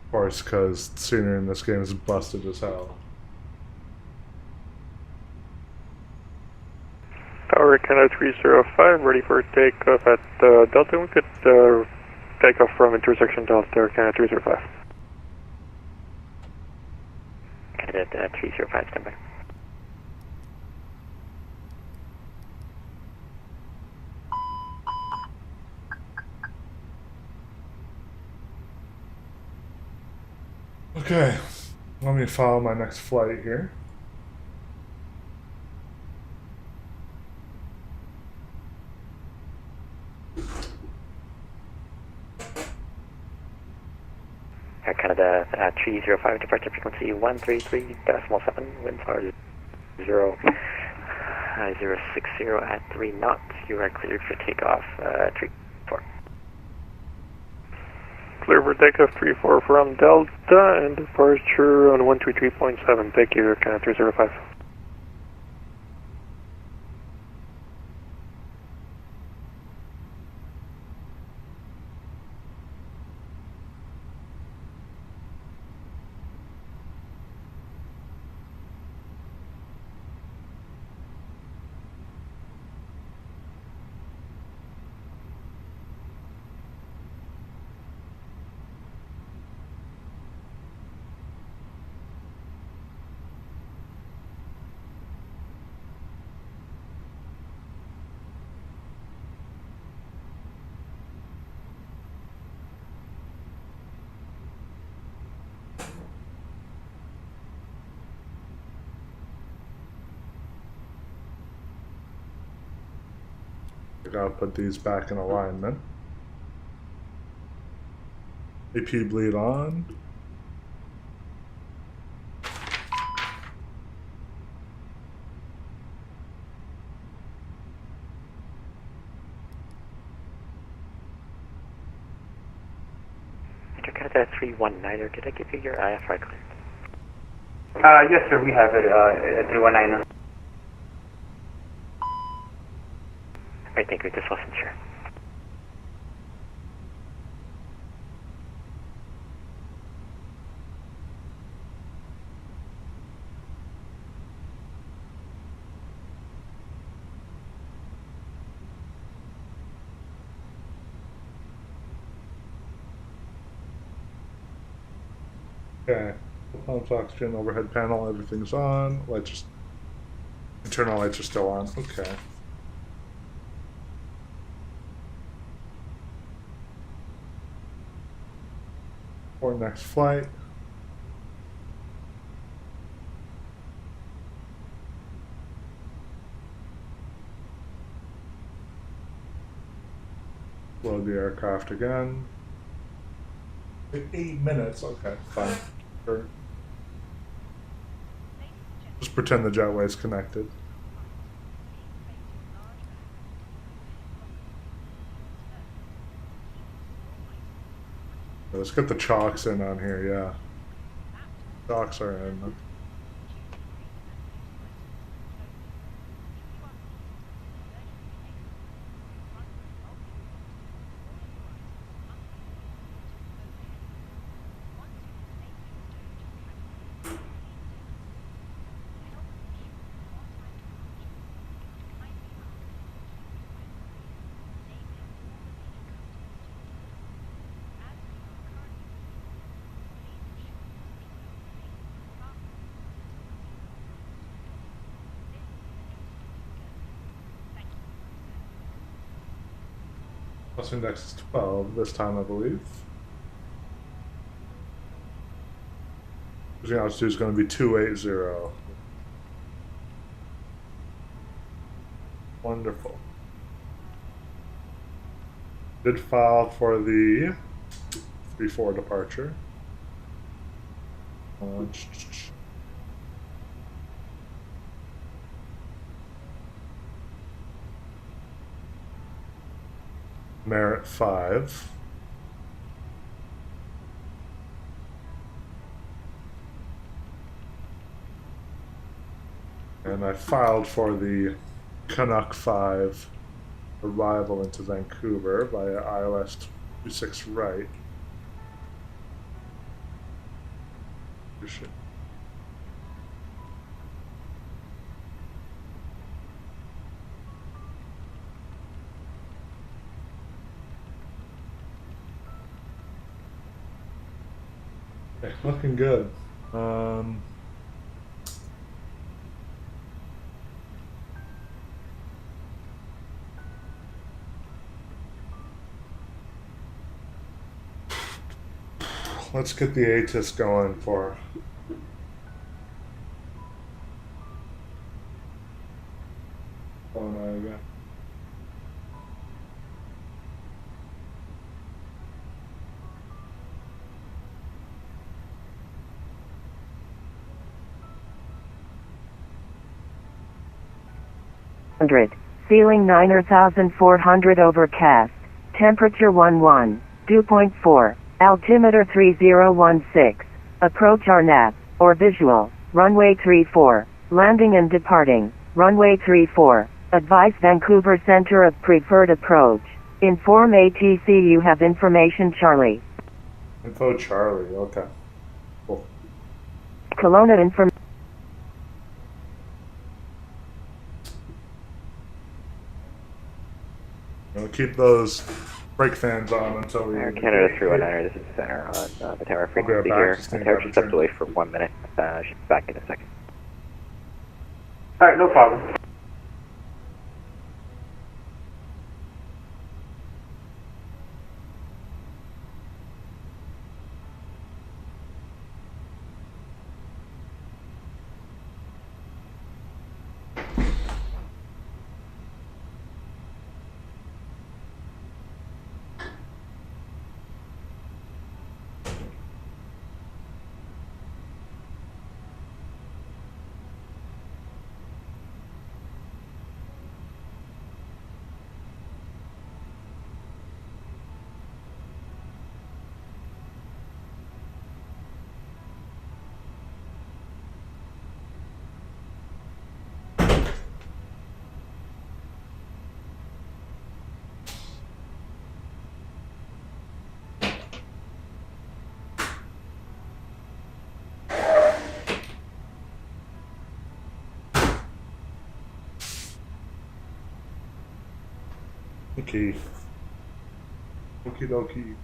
Of course, because scenery in this game is busted as hell. Tower Canada 305, ready for takeoff at Delta. We could take off from intersection Delta Canada 305. Canada 305, standby. Okay, let me follow my next flight here. Air Canada 305, departure frequency 133.7, winds are 060 at 3 knots. You are cleared for takeoff 34. Clear for takeoff 34 from Delta and departure on 133.7. Thank you, Air Canada 305. I gotta put these back in alignment. AP bleed on. Air Canada 319, did I give you your IFR clearance? Yes, sir, we have it at 319. Alright, thank you, just wasn't sure. Okay, pumps, oxygen, overhead panel, everything's on. Lights just internal lights are still on. Okay. For next flight. Load the aircraft again. 8 minutes, okay, fine. Sure. Just pretend the jetway's connected. Let's get the chocks in on here, yeah. Chocks are in. Plus index is 12 this time, I believe. The altitude is going to be 280. Wonderful. Did file for the 3-4 departure. Merit 5. And I filed for the Canuck 5 arrival into Vancouver via ILS 26 right. Okay, looking good. Let's get the ATIS going for again. Ceiling 9,400 overcast. Temperature 11. Dew point 4. Altimeter 3016. Approach RNAV, or visual. Runway 34. Landing and departing. Runway 34. Advise Vancouver Center of Preferred Approach. Inform ATC you have information Charlie. Info Charlie, okay. Cool. Kelowna information. We'll keep those brake fans on until we... Air Canada 319, this is center on the tower frequency here. The tower just stepped away for 1 minute. Should be back in a second. Alright, no problem. Okay. Okie dokie.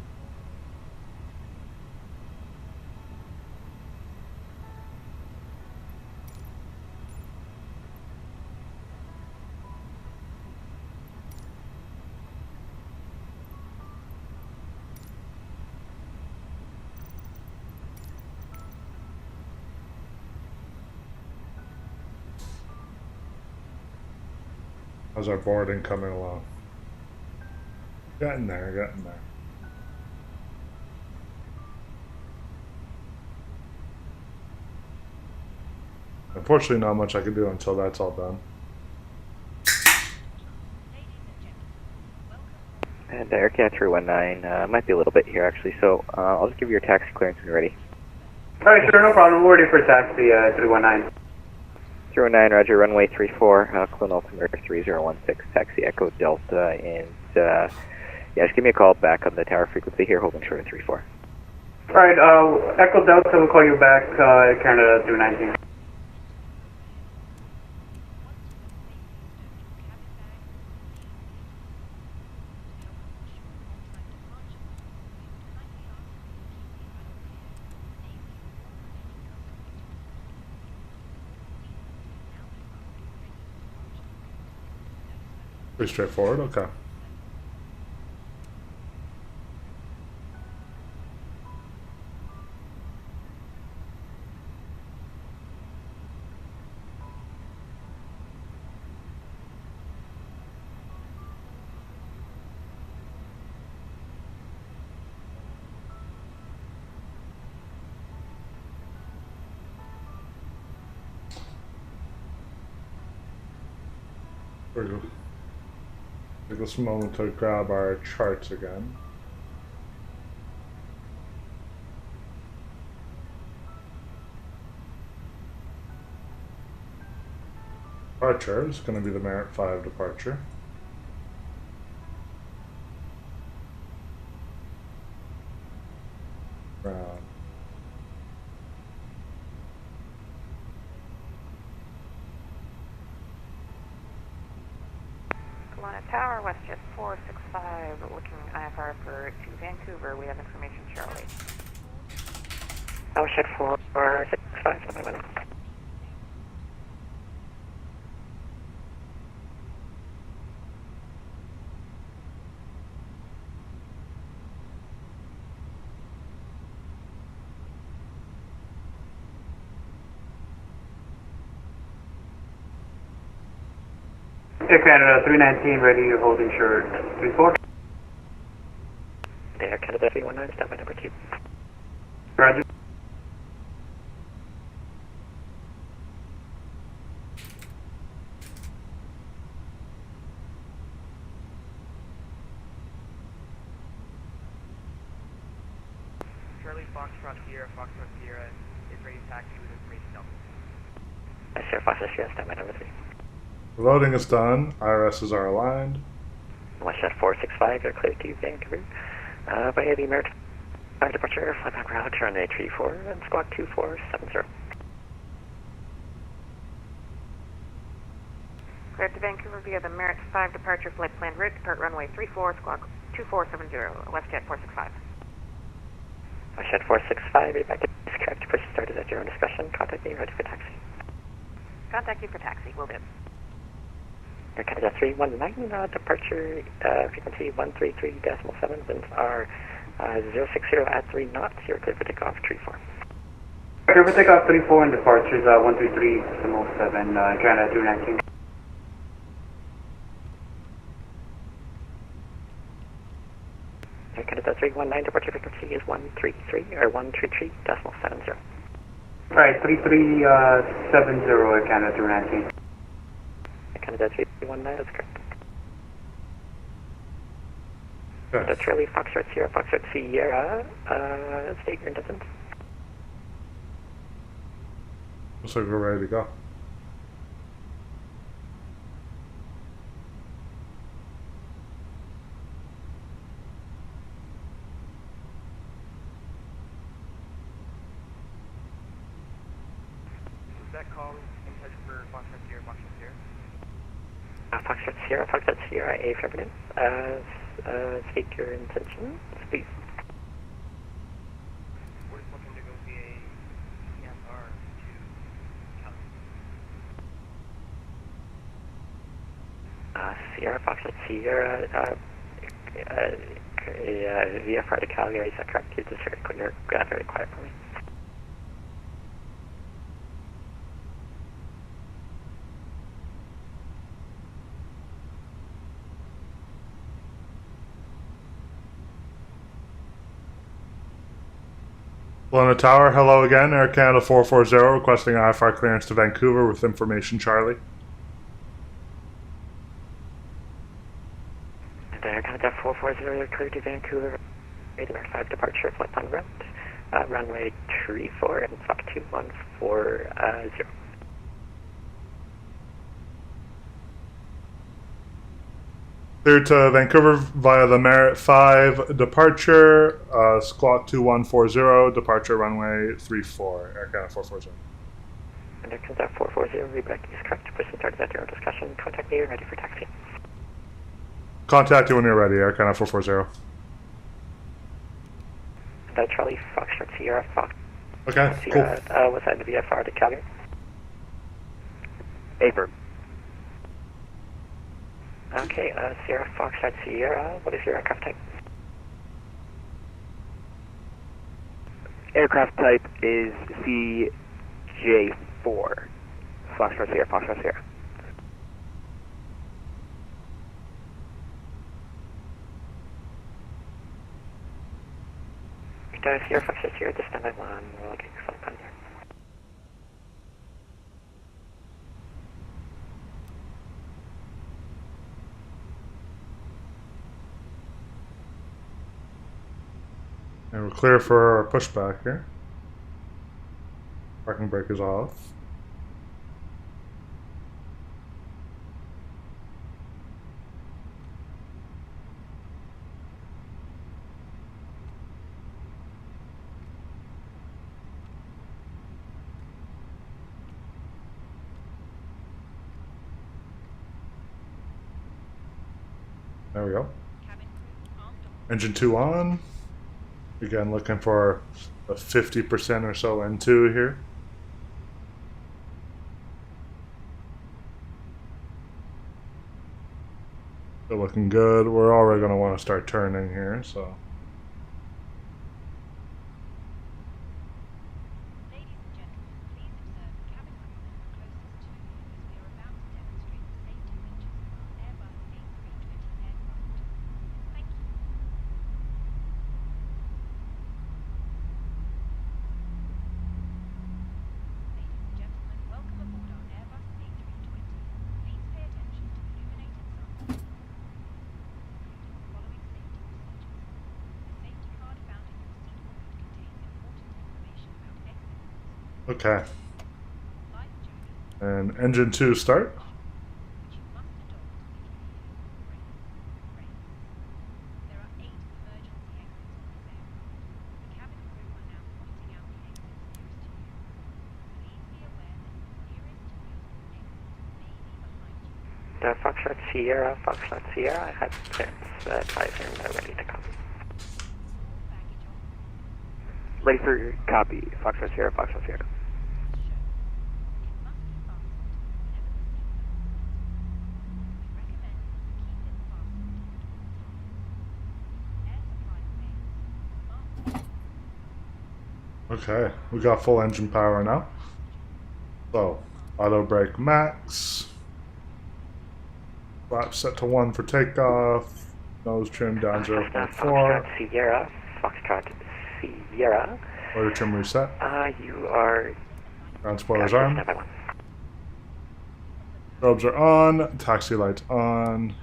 How's our boarding coming along? Getting there, getting there. Unfortunately, not much I can do until that's all done. And Air Canada 319 might be a little bit here actually, so I'll just give you your taxi clearance when you're ready. Alright, sure, no problem. We're ready for taxi 319. 319, roger, runway 34, clone altimeter 3016, taxi Echo Delta, and yeah, just give me a call back on the tower frequency here, holding short of 34. Alright, Echo Delta will call you back, Canada 319. Pretty straightforward, okay. There we go. Take this moment to grab our charts again. Departure is going to be the Merit 5 departure. Round. Kelowna Tower, WestJet 465, looking IFR to Vancouver. We have information, Charlie. WestJet 465, something like that. Air Canada 319, ready, holding short 34. Air Canada 319, standby number 2. Roger. Charlie Foxtrot Sierra is ready to taxi with information double. Sierra Foxtrot Sierra, standby number 3. Loading is done. IRSs are aligned. WestJet 465, you're clear to Vancouver. Via the Merit 5 departure, fly back route, runway 34, and squawk 2470. Cleared to Vancouver via the Merit 5 departure flight plan route, depart runway 34, squawk 2470, WestJet 465. WestJet 465, you're back to correct. Push started at your own discretion. Contact me, ready for taxi. Contact you for taxi, will do. Air Canada 319, departure frequency 133.7, winds are 060 at 3 knots. You're clear for takeoff, 34. Clear for takeoff 34 and departures 133.7, Canada 319. Air Canada 319, departure frequency is 133 or 133.70. Alright, 3370, Air Canada 319. Canada 319, that's correct. Yes. That's Charlie Foxtrot Sierra, Foxtrot Sierra, state your intentions. Looks like we're ready to go. Is that call in touch for Foxtrot Sierra, Foxtrot Sierra? Foxtrot Sierra, affirmative. State your intentions, please. We're just looking to go via ESR to Calgary. Sierra, Foxtrot Sierra, VFR to Calgary, is that correct? You're just very quiet for me. Kelowna Tower, hello again. Air Canada 440 requesting IFR clearance to Vancouver with information, Charlie. And Air Canada 440, you're clear to Vancouver. Merit 5 departure, flight plan route. Runway 34 and Fox 2140. Clear to Vancouver via the Merit 5 departure, squawk 2140, departure runway 34, Air Canada 440. And Air Canada 440, redirect is correct. Push and start at your own discussion. Contact me, ready for taxi. Contact you when you're ready, Air Canada 440. And Charlie Foxtrot Sierra, Fox. Okay, Sierra, cool. what's that, the VFR to Calgary? Affirm. Okay, Sierra Foxtrot Sierra, what is your aircraft type? Aircraft type is CJ4. Foxtrot Sierra, Foxtrot Sierra. Sierra Foxtrot Sierra, this time I'm on, we'll get your flight plan here. we're clear for our pushback here. Parking brake is off. There we go. Engine 2 on. Again, looking for a 50% or so N2 here. Still looking good. We're already going to want to start turning here, so. Okay. And engine 2 start. Foxtrot Sierra, I have clearance advisor and they're ready to come. Ready for copy. Foxtrot Sierra, Foxtrot Sierra. Okay, we got full engine power now. So, auto brake max. Flap set to 1 for takeoff. Nose trim down 0.4. Foxtrot Sierra. Motor trim reset. You are... Ground spoilers on. Strobes are on. Taxi lights on.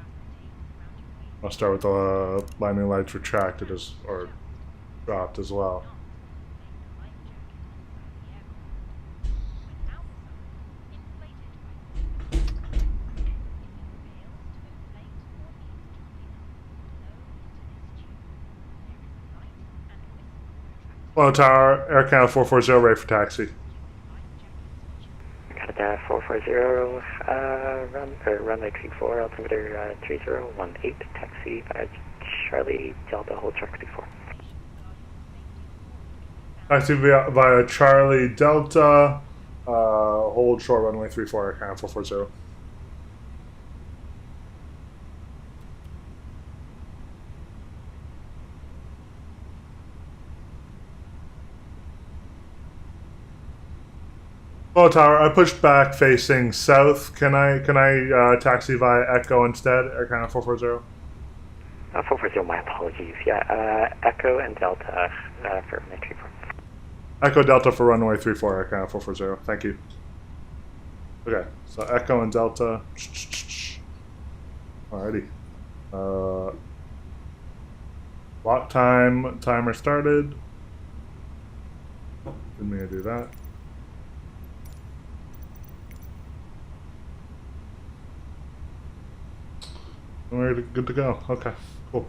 I'll start with the blinding lights retracted or dropped as well. Hello Tower, Air Canada 440, ready for taxi. Canada 440, runway 34, altimeter 3018, taxi Charlie Delta, hold track 34. Taxi via Charlie Delta, hold short runway 34, Air Canada 440. Hello Tower, I pushed back facing south. Can I taxi via Echo instead? Air Canada 440. 440, my apologies. Yeah, Echo and Delta for runway 34. Echo Delta for runway 34, Air Canada 440. Thank you. Okay, so Echo and Delta. Alrighty. Lock time, timer started. Didn't mean to do that. We're good to go. Okay, cool.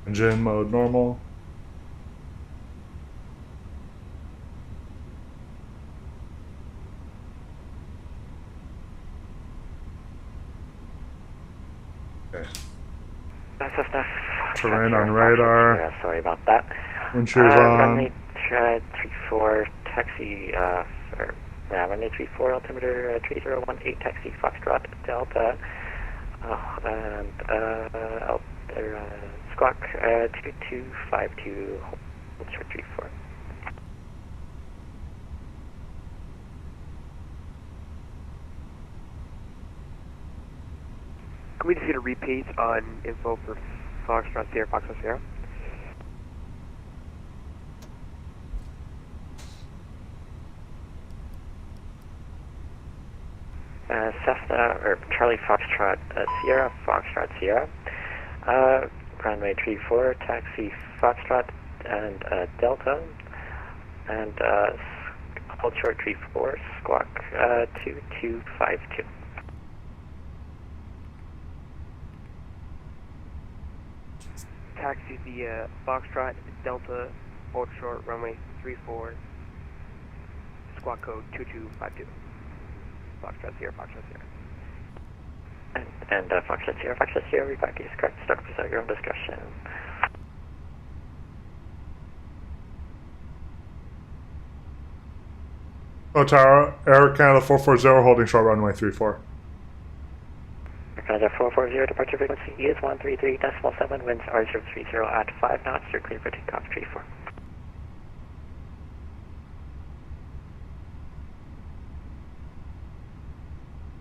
Engine mode normal. Okay. Terrain on radar. Yeah, sorry about that. Wind shears on. Runway 34, taxi, runway 34, altimeter 3018, taxi Foxtrot Delta. And squawk 2252, hold short 34. Can we just get a repeat on info for Foxtrot Sierra, Foxtrot Sierra? Cessna, or Charlie Foxtrot Sierra, Foxtrot Sierra. Runway 34, taxi Foxtrot and Delta, and hold short 34, squawk 2252. Taxi the Foxtrot Delta, hold short runway 34, squawk code 2252. Foxtrot 0, Foxtrot 0. And Foxtrot 0, reback is correct. Start up at your own discretion. Tower, Air Canada 440 holding short runway 34. Air Canada 440, departure frequency is 133.7, winds are 030 at 5 knots. You're clear for takeoff 34.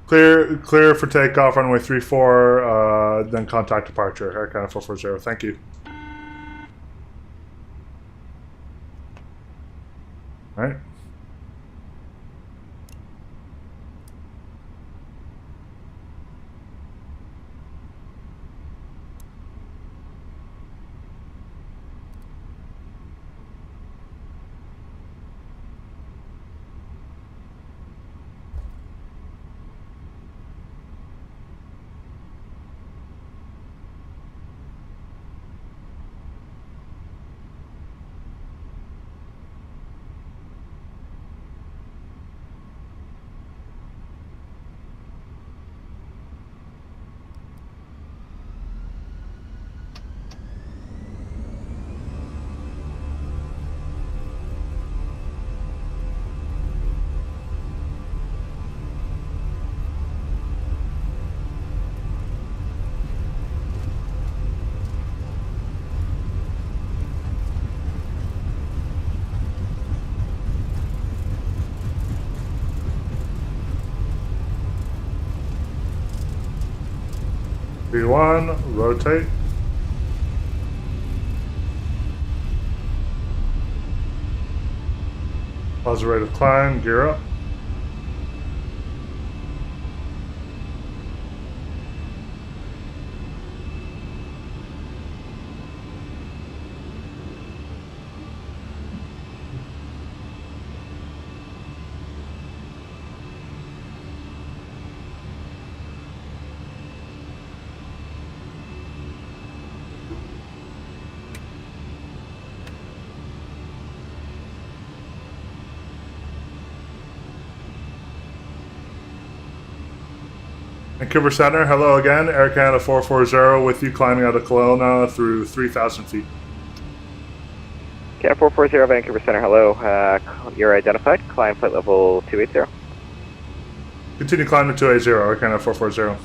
Clear for takeoff, runway 34, then contact departure, Air Canada 440, thank you. Alright. V1, rotate. Positive rate of climb, gear up. Vancouver Center, hello again. Air Canada 440 with you climbing out of Kelowna through 3,000 feet. Canada 440, Vancouver Center, hello. You're identified. Climb flight level 280. Continue climbing to 280, Air Canada 440.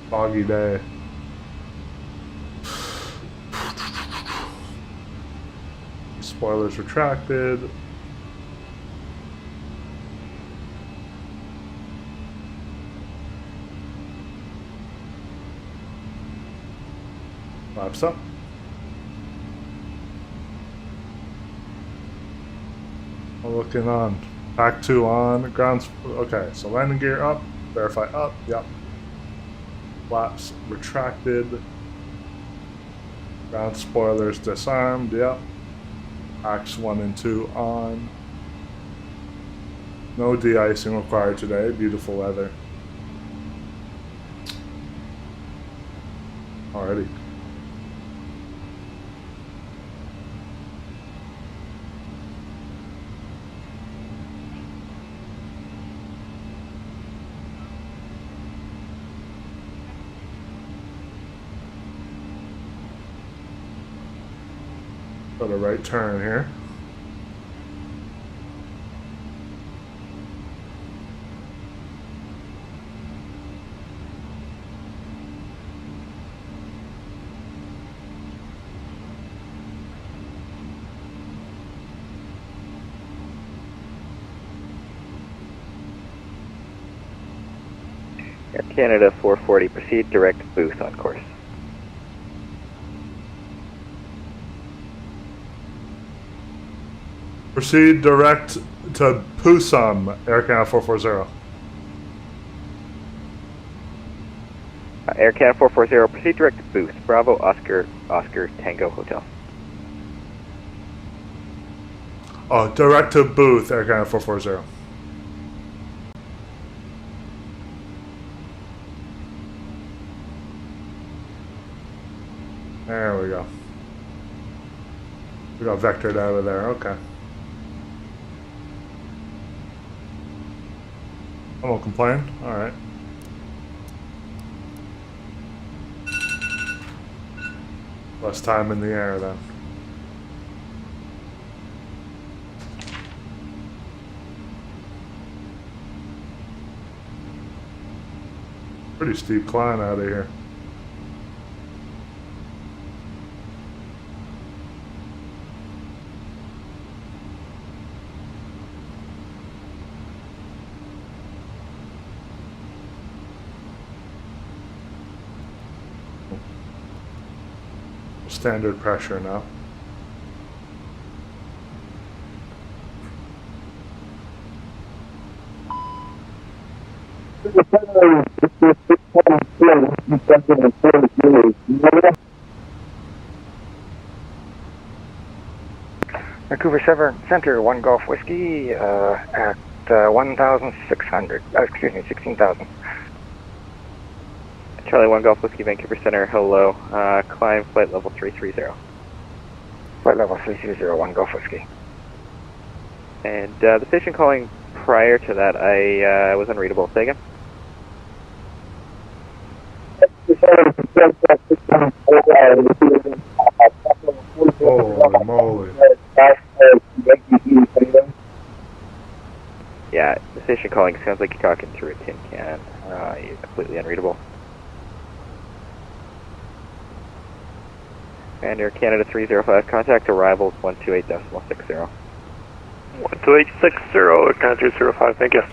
Foggy day. Spoilers retracted. Laps up. Looking on. Back 2 on. Ground. Okay, so landing gear up. Verify up. Yep. Flaps retracted. Ground spoilers disarmed. Yep. Axe 1 and 2 on. No de-icing required today. Beautiful weather. Alrighty. Got a right turn here. Air Canada 440, proceed direct booth on course. Proceed direct to Pusam, Air Canada 440. Air Canada 440, proceed direct to Booth. Bravo, Oscar, Tango Hotel. Oh, direct to Booth, Air Canada 440. There we go. We got vectored out of there, okay. I won't complain, alright. Less time in the air then. Pretty steep climb out of here. Standard pressure now. Vancouver Center, 1 Golf Whiskey at 1,600. Excuse me, 16,000. Charlie 1 Golf Whiskey, Vancouver Center, hello. Climb flight level 330. Flight level 330, 1 Golf Whiskey. And the station calling prior to that, I was unreadable. Say again? Holy moly. Yeah, the station calling sounds like you're talking through a tin can. You're completely unreadable. And Air Canada 305, contact arrivals 128.60. 12860, Air Canada 305, thank you.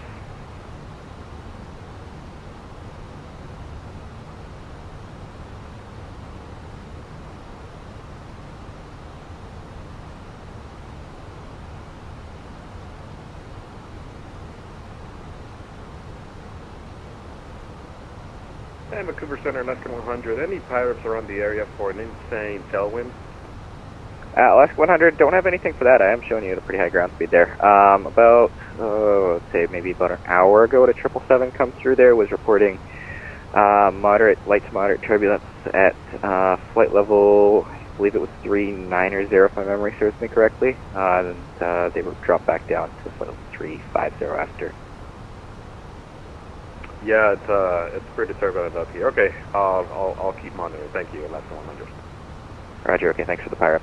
And Vancouver Center, less than 100. Any pilots around the area for an insane tailwind? Less 100, don't have anything for that. I am showing you at a pretty high ground speed there. About, let's say maybe about an hour ago, a 777 come through there, was reporting light to moderate turbulence at flight level, I believe it was 390 if my memory serves me correctly. And they were dropped back down to flight level 350 after. Yeah, it's pretty turbulent up here. Okay, I'll keep monitoring. Thank you, less than 100. Roger, okay, thanks for the pirate.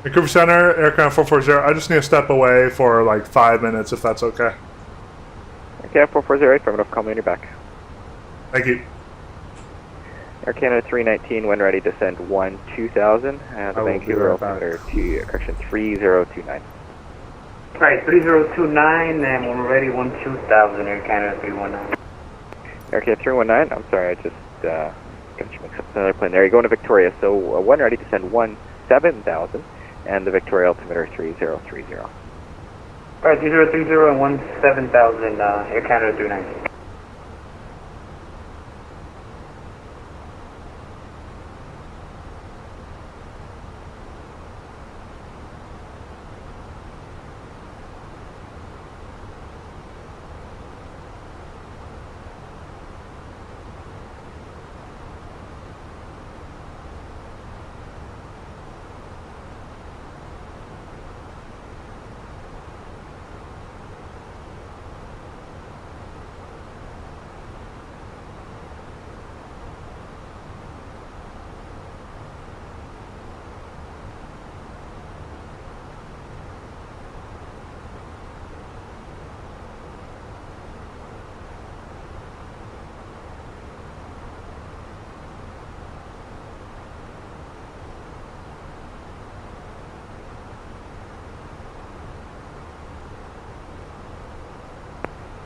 Vancouver Center, Air Canada 440. I just need to step away for like 5 minutes if that's okay. Okay, 440, affirmative, call me when you're back. Thank you. Air Canada 319, when ready, descend 2000, and the Vancouver altimeter to, correction, 3029. Alright, 3029, and when we're ready, 2000, Air Canada 319. Air Canada 319, I'm sorry, I just got you mixed up with another plane there. You're going to Victoria, so when ready, descend 7000, and the Victoria altimeter 3030. Alright, 3030 and 7000, Air Canada 319.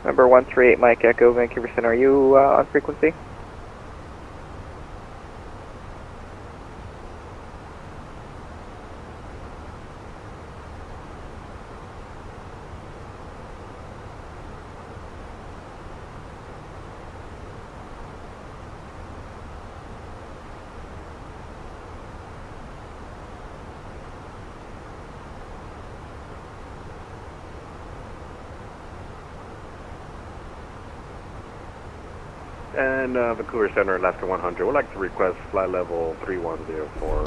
Number 138 Mike Echo, Vancouver Center, are you on frequency? And Vancouver Center, Alaska 100. We'd like to request flight level 310 for...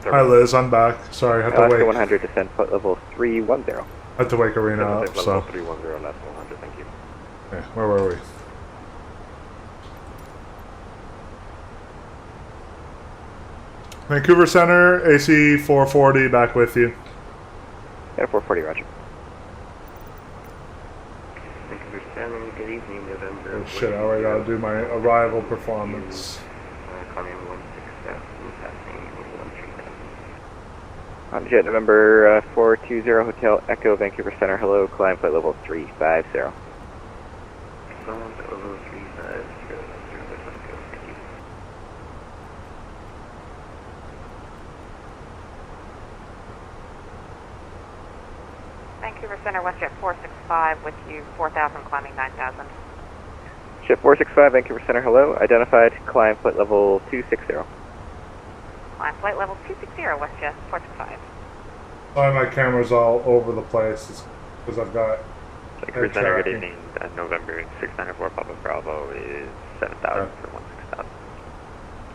Hi Liz, I'm back. Sorry, I had to Alaska wake. 100, descend flight level 310. Had to wake Arena up, Flight so. level 310, Alaska 100, thank you. Yeah, where were we? Vancouver Center, AC 440, back with you. Yeah, 440, roger. Vancouver Center, good evening, November. Oh shit, I already gotta do my arrival performance. Calling 16000, passing 13000. Jet November 420 Hotel Echo, Vancouver Center, hello, climb flight level 350. Climb flight level 350, thank you. Vancouver Center, WestJet 465 with you, 4,000 climbing 9,000. Jet 465, Vancouver Center, hello, identified, climb flight level 260. Climb flight level 260, WestJet 465. Sorry, my camera's all over the place because I've got. Vancouver Center, good evening. November 694 Papa Bravo is 7,000 for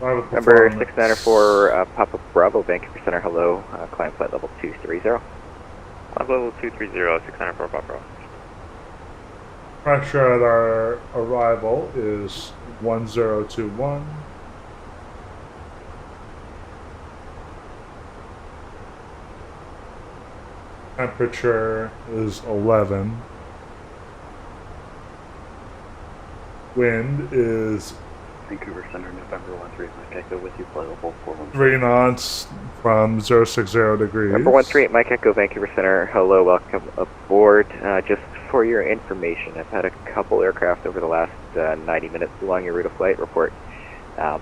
16,000. Number 694 Papa Bravo, Vancouver Center, hello, climb flight level 230. Climb level 230, 694 Papa Bravo. Pressure at our arrival is 1021. Temperature is 11. Wind is Vancouver Center, November 13, Mike Echo with you, flight level 413. 3 knots from 060 degrees. Number 138 Mike Echo, Vancouver Center, hello, welcome aboard. Just for your information, I've had a couple aircraft over the last 90 minutes along your route of flight report.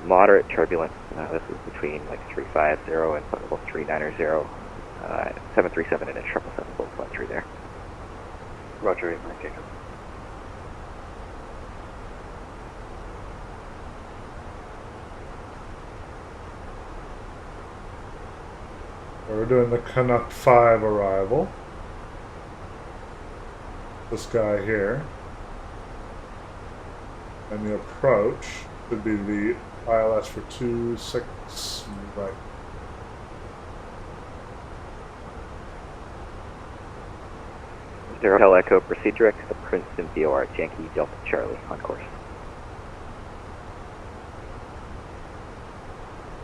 Moderate turbulence. This is between like 350 and flight level 390. 737 and a 777 both went through there. Roger, 8 Mike Echo. We're doing the Canuck 5 arrival. This guy here. And the approach would be the ILS for 26, right. Hotel Echo, proceed direct to the Princeton VOR, Yankee Delta Charlie, on course.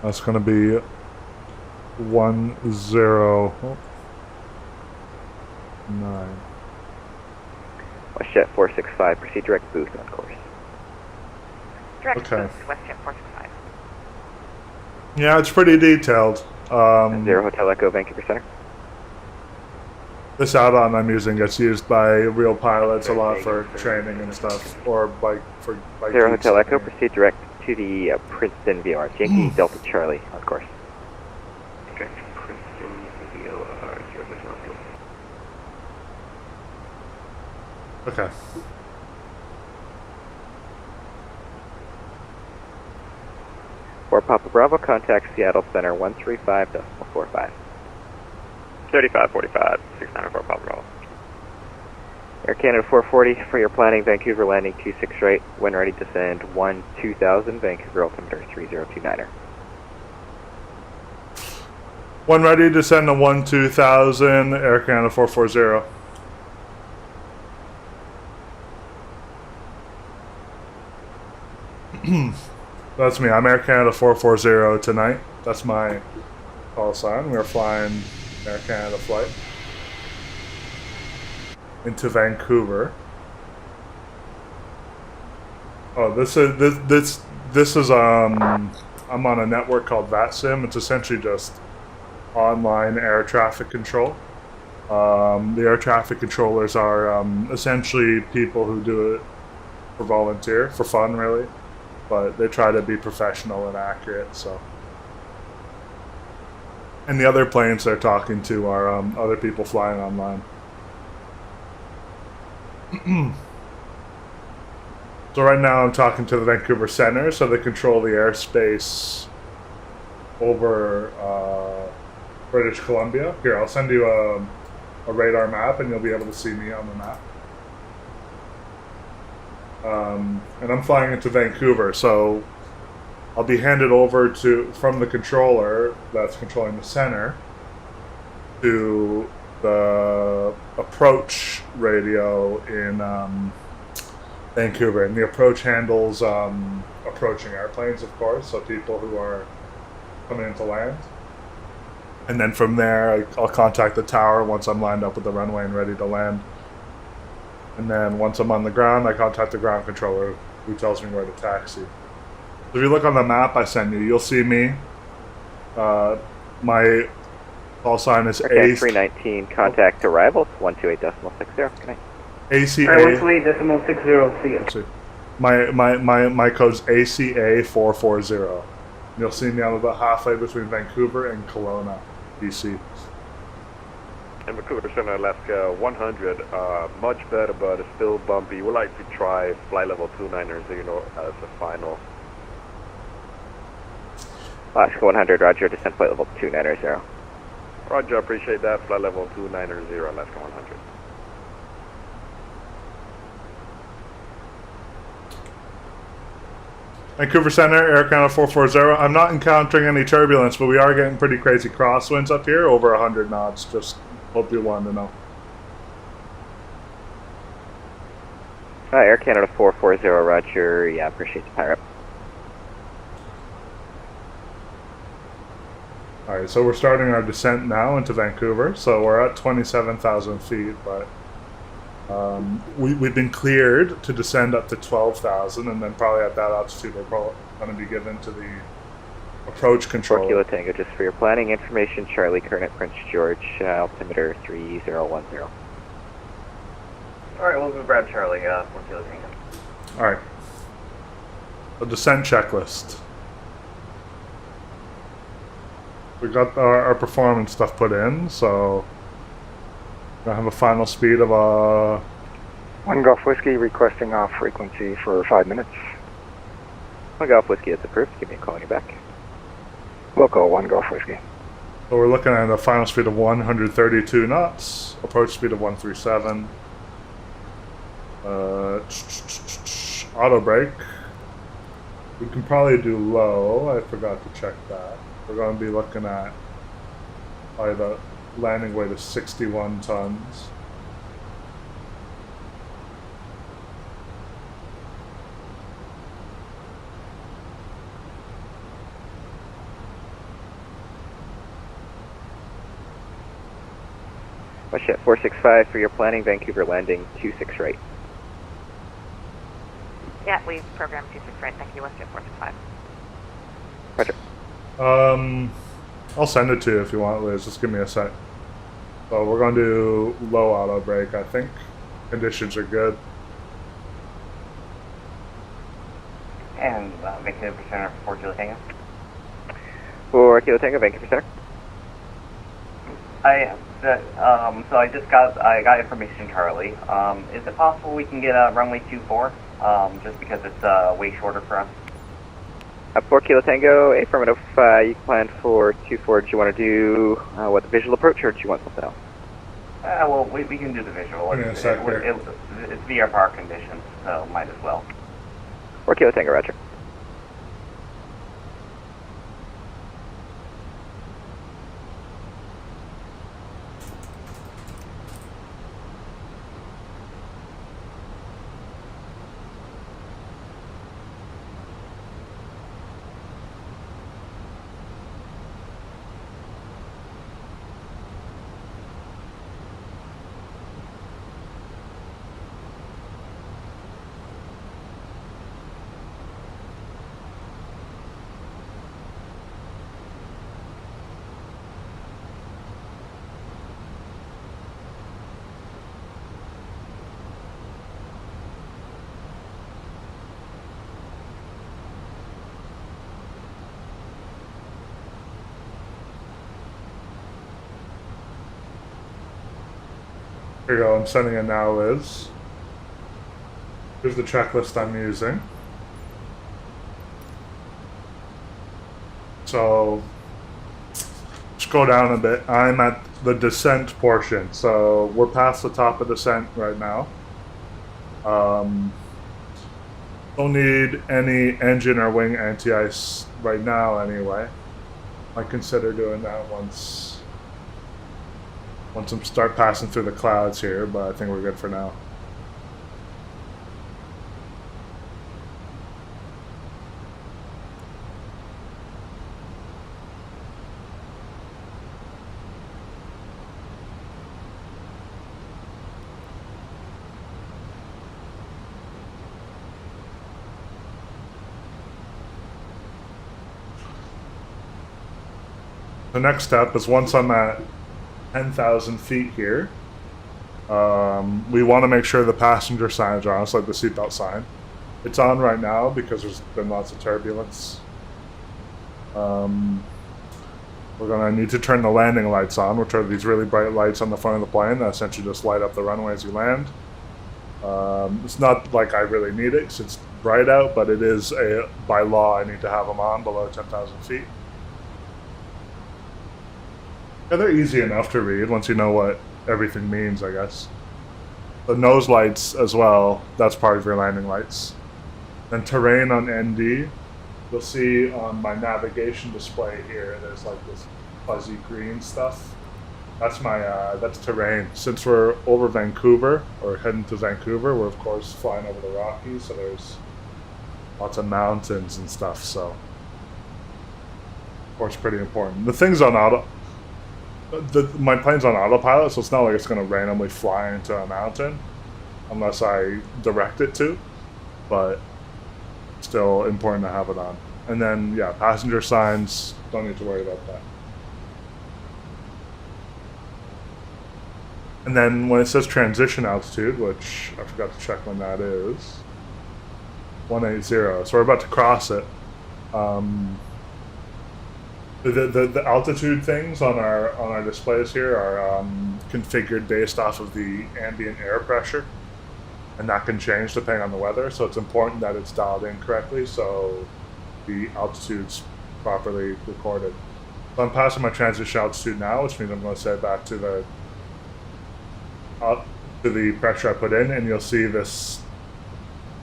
That's going to be 1009. WestJet 465, proceed direct boost on course. Direct Okay. boost, WestJet 465. Yeah, it's pretty detailed. 0 Hotel Echo, Vancouver Center. This add-on I'm using gets used by real pilots a lot for training and stuff, or bike for bike. 0 Hotel Echo, proceed direct to the Princeton VOR, Yankee Delta Charlie, on course. Direct to Princeton VOR, 0 Okay. For Papa Bravo, contact Seattle Center 135.45. 3545, 694 Papa Bravo. Air Canada 440 for your planning, Vancouver landing 26 right, when ready to descend 2000, Vancouver altimeter 3029er. When ready to send a 12000, Air Canada 440. That's me. I'm Air Canada 440 tonight. That's my call sign. We're flying Air Canada flight into Vancouver. Oh, this is I'm on a network called Vatsim. It's essentially just online air traffic control. The air traffic controllers are essentially people who do it for volunteer, for fun really, but they try to be professional and accurate. So, and the other planes they're talking to are other people flying online. So right now I'm talking to the Vancouver Center, so they control the airspace over British Columbia. Here, I'll send you a radar map and you'll be able to see me on the map. And I'm flying into Vancouver, so I'll be handed over from the controller that's controlling the center to the approach radio in Vancouver. And the approach handles approaching airplanes, of course, so people who are coming into land. And then from there, I'll contact the tower once I'm lined up with the runway and ready to land. And then once I'm on the ground, I contact the ground controller who tells me where to taxi. So if you look on the map I sent you, you'll see me. My call sign is Okay, 319, contact arrivals, 128.60. Good night. ACA. 128.60, see you. My code's ACA 440. You'll see me. I'm about halfway between Vancouver and Kelowna, BC. And Vancouver Center, Alaska 100, much better, but it's still bumpy. We'd like to try flight level 290 as a final. Alaska 100, roger, descent flight level 290. Roger, appreciate that. Flight level 290, Alaska 100. Vancouver Center, Air Canada 440. I'm not encountering any turbulence, but we are getting pretty crazy crosswinds up here, over 100 knots. Just hope you wanted to know. Air Canada 440, roger. Yeah, appreciate the pirate. Alright, so we're starting our descent now into Vancouver. So we're at 27,000 feet, but we've been cleared to descend up to 12,000, and then probably at that altitude we're probably going to be given to the approach control. 4 Kilo Tango, just for your planning information, Charlie, current Prince George, altimeter 3010. Alright, we'll grab Charlie, 4 Kilo Tango. Alright. The descent checklist. We got our performance stuff put in, so we're going to have a final speed of 1 Golf Whiskey requesting off frequency for 5 minutes. 1 Golf Whiskey is approved. Give me a call when you're back. Local 1 Golf Whiskey. So we're looking at a final speed of 132 knots, approach speed of 137. Auto brake. We can probably do low. I forgot to check that. We're going to be looking at probably the landing weight of 61 tons. Westjet 465 for your planning, Vancouver landing 26 right. Yeah, we've programmed 26 right. Thank you, Westjet 465. Roger. I'll send it to you if you want, Liz. Just give me a sec. So we're going to do low auto brake, I think. Conditions are good. And Vancouver Center, 4 Kilo Tango. 4 Kilo Tango, Vancouver Center. So I got information, Charlie. Is it possible we can get a runway 24? Just because it's way shorter for us. 4 Kilo Tango, affirmative. You can plan for 24. Do you want to do the visual approach, or do you want something else? Well, we can do the visual. It's VR park conditions, so might as well. 4 Kilo Tango, roger. Here you go, I'm sending it now, Liz. Here's the checklist I'm using. So, scroll down a bit. I'm at the descent portion, so we're past the top of descent right now. Don't need any engine or wing anti-ice right now anyway. Might consider doing that once I start passing through the clouds here, but I think we're good for now. The next step is once I'm at 10,000 feet here, we want to make sure the passenger signs are on, so like the seatbelt sign. It's on right now because there's been lots of turbulence. We're going to need to turn the landing lights on, which are these really bright lights on the front of the plane that essentially just light up the runway as you land. It's not like I really need it because it's bright out, but it is by law I need to have them on below 10,000 feet. Yeah, they're easy enough to read once you know what everything means, I guess. The nose lights as well, that's part of your landing lights. Then terrain on ND, you'll see on my navigation display here, there's like this fuzzy green stuff. That's that's terrain. Since we're over Vancouver, or heading to Vancouver, we're of course flying over the Rockies, so there's lots of mountains and stuff, so of course pretty important. The thing's on auto. My plane's on autopilot, so it's not like it's going to randomly fly into a mountain unless I direct it to, but still important to have it on. And then, yeah, passenger signs, don't need to worry about that. And then when it says transition altitude, which I forgot to check when that is, 180, so we're about to cross it. The altitude things on our displays here are configured based off of the ambient air pressure, and that can change depending on the weather. So it's important that it's dialed in correctly so the altitude's properly recorded. So I'm passing my transition altitude now, which means I'm going to set it back to the pressure I put in, and you'll see this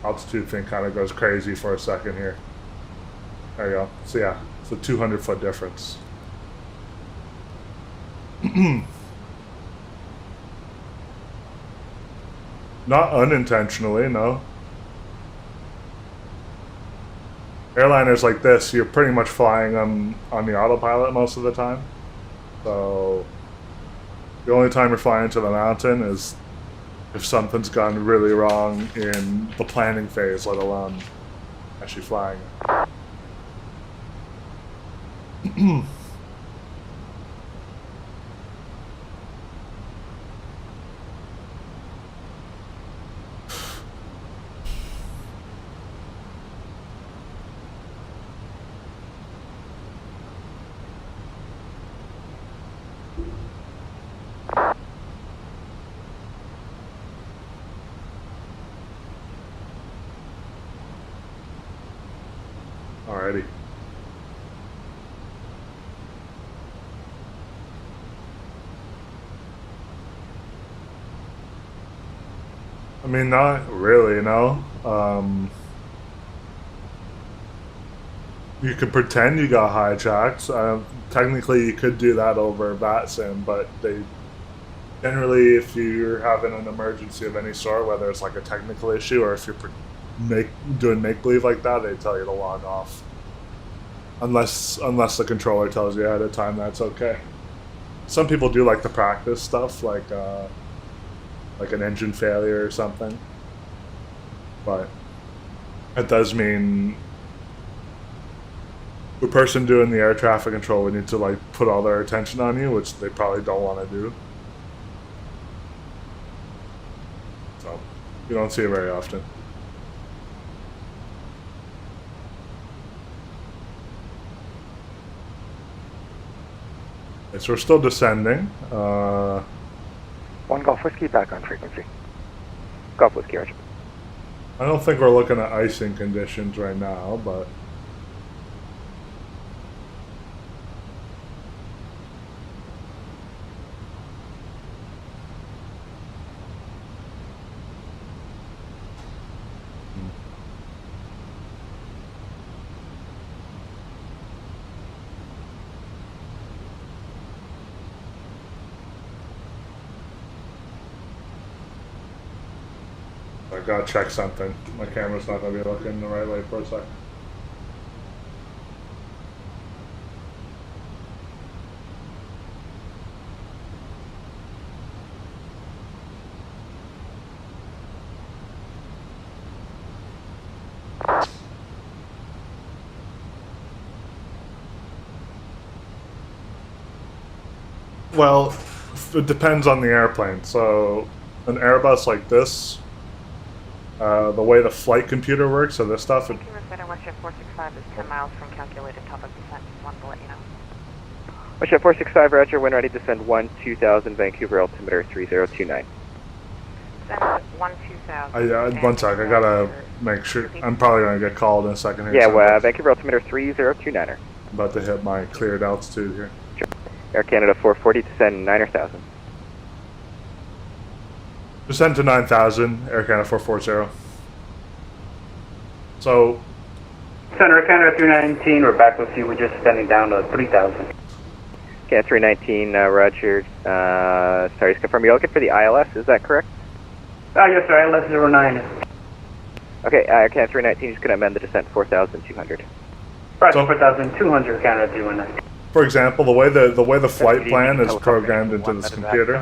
altitude thing kind of goes crazy for a second here. There you go. So yeah. It's a 200-foot difference. Not unintentionally, no. Airliners like this, you're pretty much flying on the autopilot most of the time. So the only time you're flying to the mountain is if something's gone really wrong in the planning phase, let alone actually flying. Alrighty. I mean, not really, no. You could pretend you got hijacked. Technically, you could do that over Vatsim, but they generally, if you're having an emergency of any sort, whether it's like a technical issue or if you're doing make-believe like that, they tell you to log off. Unless the controller tells you ahead of time that's okay. Some people do like to practice stuff, like an engine failure or something. But it does mean the person doing the air traffic control would need to like put all their attention on you, which they probably don't want to do. So you don't see it very often. Okay, so we're still descending. 1 Golf Whiskey, back on frequency. Golf Whiskey, Roger. I don't think we're looking at icing conditions right now, but I gotta check something. My camera's not gonna be looking the right way for a sec. Well, it depends on the airplane. So, an Airbus like this, the way the flight computer works, so this stuff. Thank you, Rosetter. Westjet 465 is 10 miles from calculated top of descent. Just wanted to let you know. Westjet 465, Roger. When ready, descend 2000, Vancouver, altimeter 3029. Send 2000. One sec, I gotta make sure. I'm probably gonna get called in a second here. Yeah, so Vancouver, altimeter 3029er. I'm about to hit my cleared altitude here. Sure. Air Canada 440, descend 9,000. Descend to 9,000, Air Canada 440. So. Center Canada 319, we're back with you. We're just descending down to 3,000. Canada 319, Roger. Sorry, just confirm you're looking for the ILS, is that correct? Yes, sir, ILS 09. Okay, Canada 319, just going to amend the descent 4,200. Right, so, 4,200, Canada 319. For example, the way the flight plan is programmed into this computer,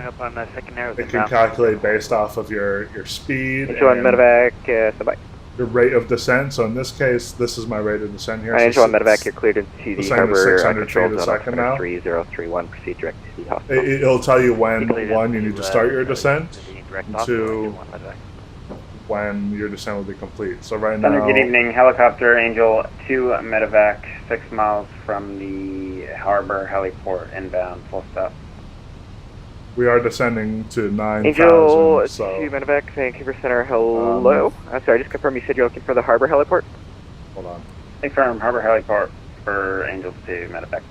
it can calculate based off of your speed Angel and medevac, standby. Your rate of descent. So in this case, this is my rate of descent here. Angel and medevac, you're cleared into the harbor 600 feet control a second now. 3031, proceed direct to the hospital. It'll tell you when, one, you need to start your descent, and two, when your descent will be complete. So right now... Good evening, helicopter Angel 2 medevac, 6 miles from the harbor heliport inbound, full stop. We are descending to 9,000. Angel so. 2 medevac, Vancouver Center, hello. I'm sorry, just confirm you said you're looking for the harbor heliport? Hold on. Confirm harbor heliport for Angel 2 medevac.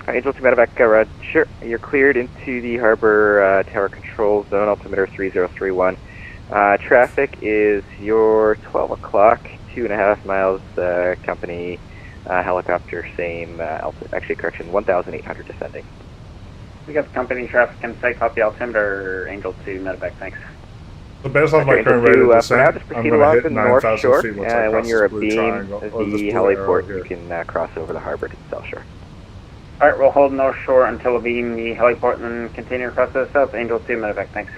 Angel 2 medevac, sure. You're cleared into the harbor tower control zone, altimeter 3031. Traffic is your 12 o'clock, 2.5 miles, company helicopter, same altitude, actually correction, 1,800 descending. We got company traffic in sight, copy altimeter, Angel 2 medevac, thanks. So based on my current rate of descent, just I'm proceed going along to the hit North 9,000 Shore, feet once I cross when you're this blue triangle, the or this blue heliport, arrow you can cross over the harbor to the South Shore. Alright, we'll hold North Shore until we beam the heliport and then continue across to the south. Angel 2 medevac, thanks.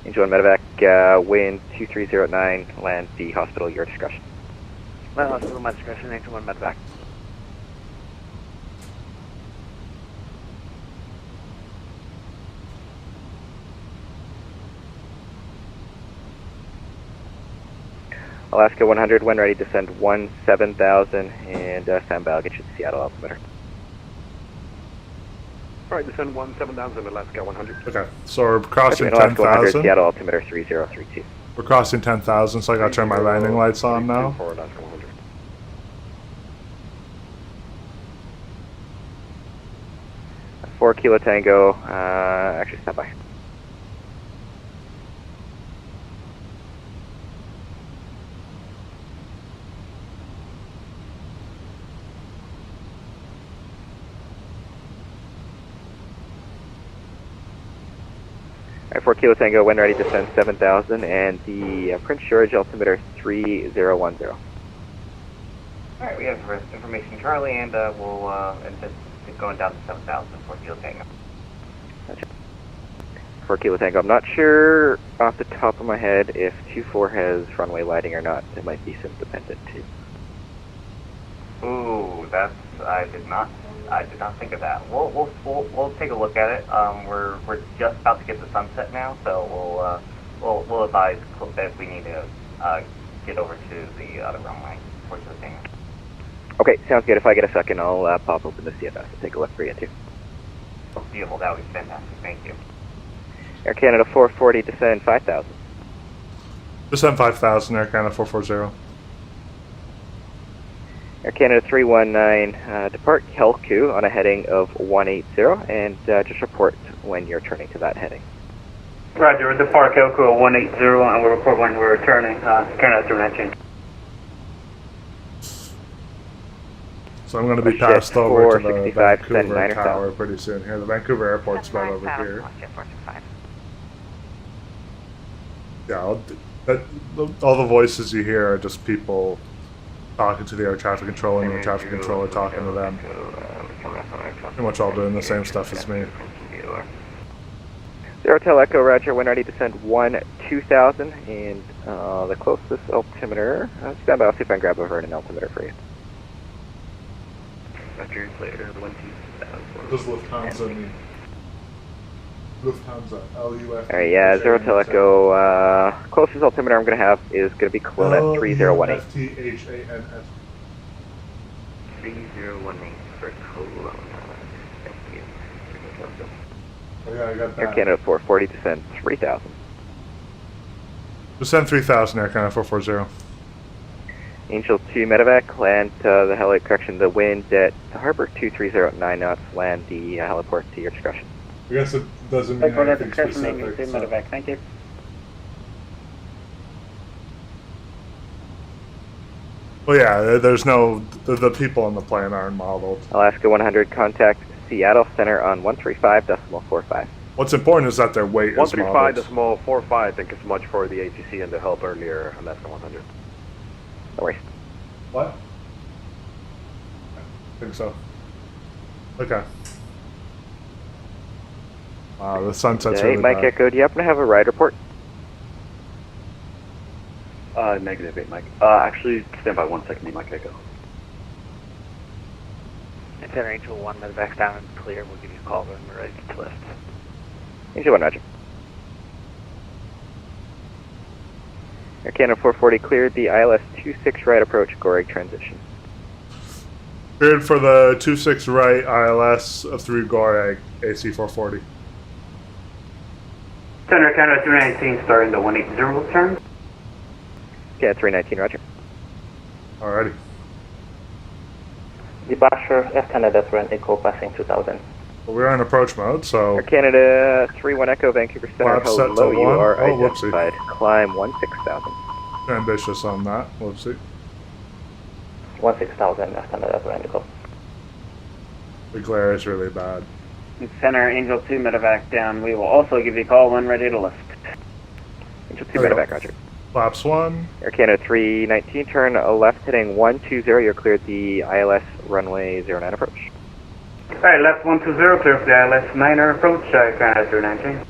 Angel and medevac, wind 2309, land the hospital, your discretion. Land hospital, my discretion, Angel 1 medevac. Alaska 100, when ready, descend 17,000, and stand by, I'll get you to Seattle altimeter. Alright, descend 17,000, Alaska 100. Okay, so we're crossing Alaska 100, 10,000. Seattle altimeter 3032. We're crossing 10,000, so I gotta turn my landing lights on now. For Alaska 100. 4 Kilo Tango, actually stand by. Alright, 4 Kilo Tango, when ready, descend 7,000, and the Prince George altimeter 3010. Alright, we have information Charlie, and we'll anticipate going down to 7,000 for Kilo Tango. Gotcha. 4 Kilo Tango, I'm not sure off the top of my head if 24 has runway lighting or not. It might be sim dependent too. Ooh, I did not think of that. We'll take a look at it. We're just about to get the sunset now, so we'll advise if we need to get over to the other runway for the thing. Okay, sounds good. If I get a second, I'll pop open the CFS and take a look for you too. Beautiful, that would be fantastic. Thank you. Air Canada 440, descend 5,000. Descend 5,000, Air Canada 440. Air Canada 319, depart Kelku on a heading of 180, and just report when you're turning to that heading. Roger, depart Kelku at 180, and we'll report when we're returning. Canada 319. So I'm going to be passed over to the Vancouver Tower pretty soon here. The Vancouver Airport's about over here. Yeah, all the voices you hear are just people talking to the air traffic controller and the traffic controller talking to them. Pretty much all doing the same stuff as me. Zero Hotel Echo, Roger, wind ready, descend 2000, and the closest altimeter, stand by, I'll see if I can grab over an altimeter for you. Roger, later, 12000. Does Lufthansa mean? Lufthansa, LUF. Alright, yeah, Zero Hotel Echo, closest altimeter I'm going to have is going to be Kelowna 3018. FTHANS. 3018 for Kelowna. Thank you. Oh, yeah, I got that. Air Canada 440, descend 3000. Descend 3,000, Air Canada 440. Angel 2 medevac, land the wind at the harbor 230 knots, land the heliport to your discretion. I guess it doesn't mean anything specific. Medevac, thank you. Well, yeah, there's no, the people on the plane aren't modeled. Alaska 100, contact Seattle Center on 135.45. What's important is that their weight is modeled. 135.45, I think is much for the ATC and the help earlier, Alaska 100. No worries. What? I think so. Okay. Wow, the sunset's really Mike bad. Echo, do you happen to have a ride report? Negative 8, Mike. Actually, stand by 1 second, Mike Echo. Center Angel 1, medevac's down and clear. We'll give you a call when we're ready to lift. Angel 1, roger. Air Canada 440 cleared the ILS 26 right approach, Goreg transition. Cleared for the 26 right ILS through Goreg, AC 440. Center Canada 319, starting the 180 turn. Yeah, 319, roger. Alrighty. Departure, Air Canada 3 Echo, passing 2000. Well, we're in approach mode, so... Air Canada 31 Echo, Vancouver Center, Flaps set to hello, you 1. are Oh, identified. Climb 16,000. Ambitious on that, whoopsie. 16,000, Air Canada 3 Echo. The glare is really bad. Center Angel 2 medevac down. We will also give you a call when ready to lift. Angel 2 medevac, roger. Flaps 1. Air Canada 319, turn left heading 120, you're cleared the ILS runway 09 approach. Alright, left 120, clear for the ILS 9er approach, Canada 319.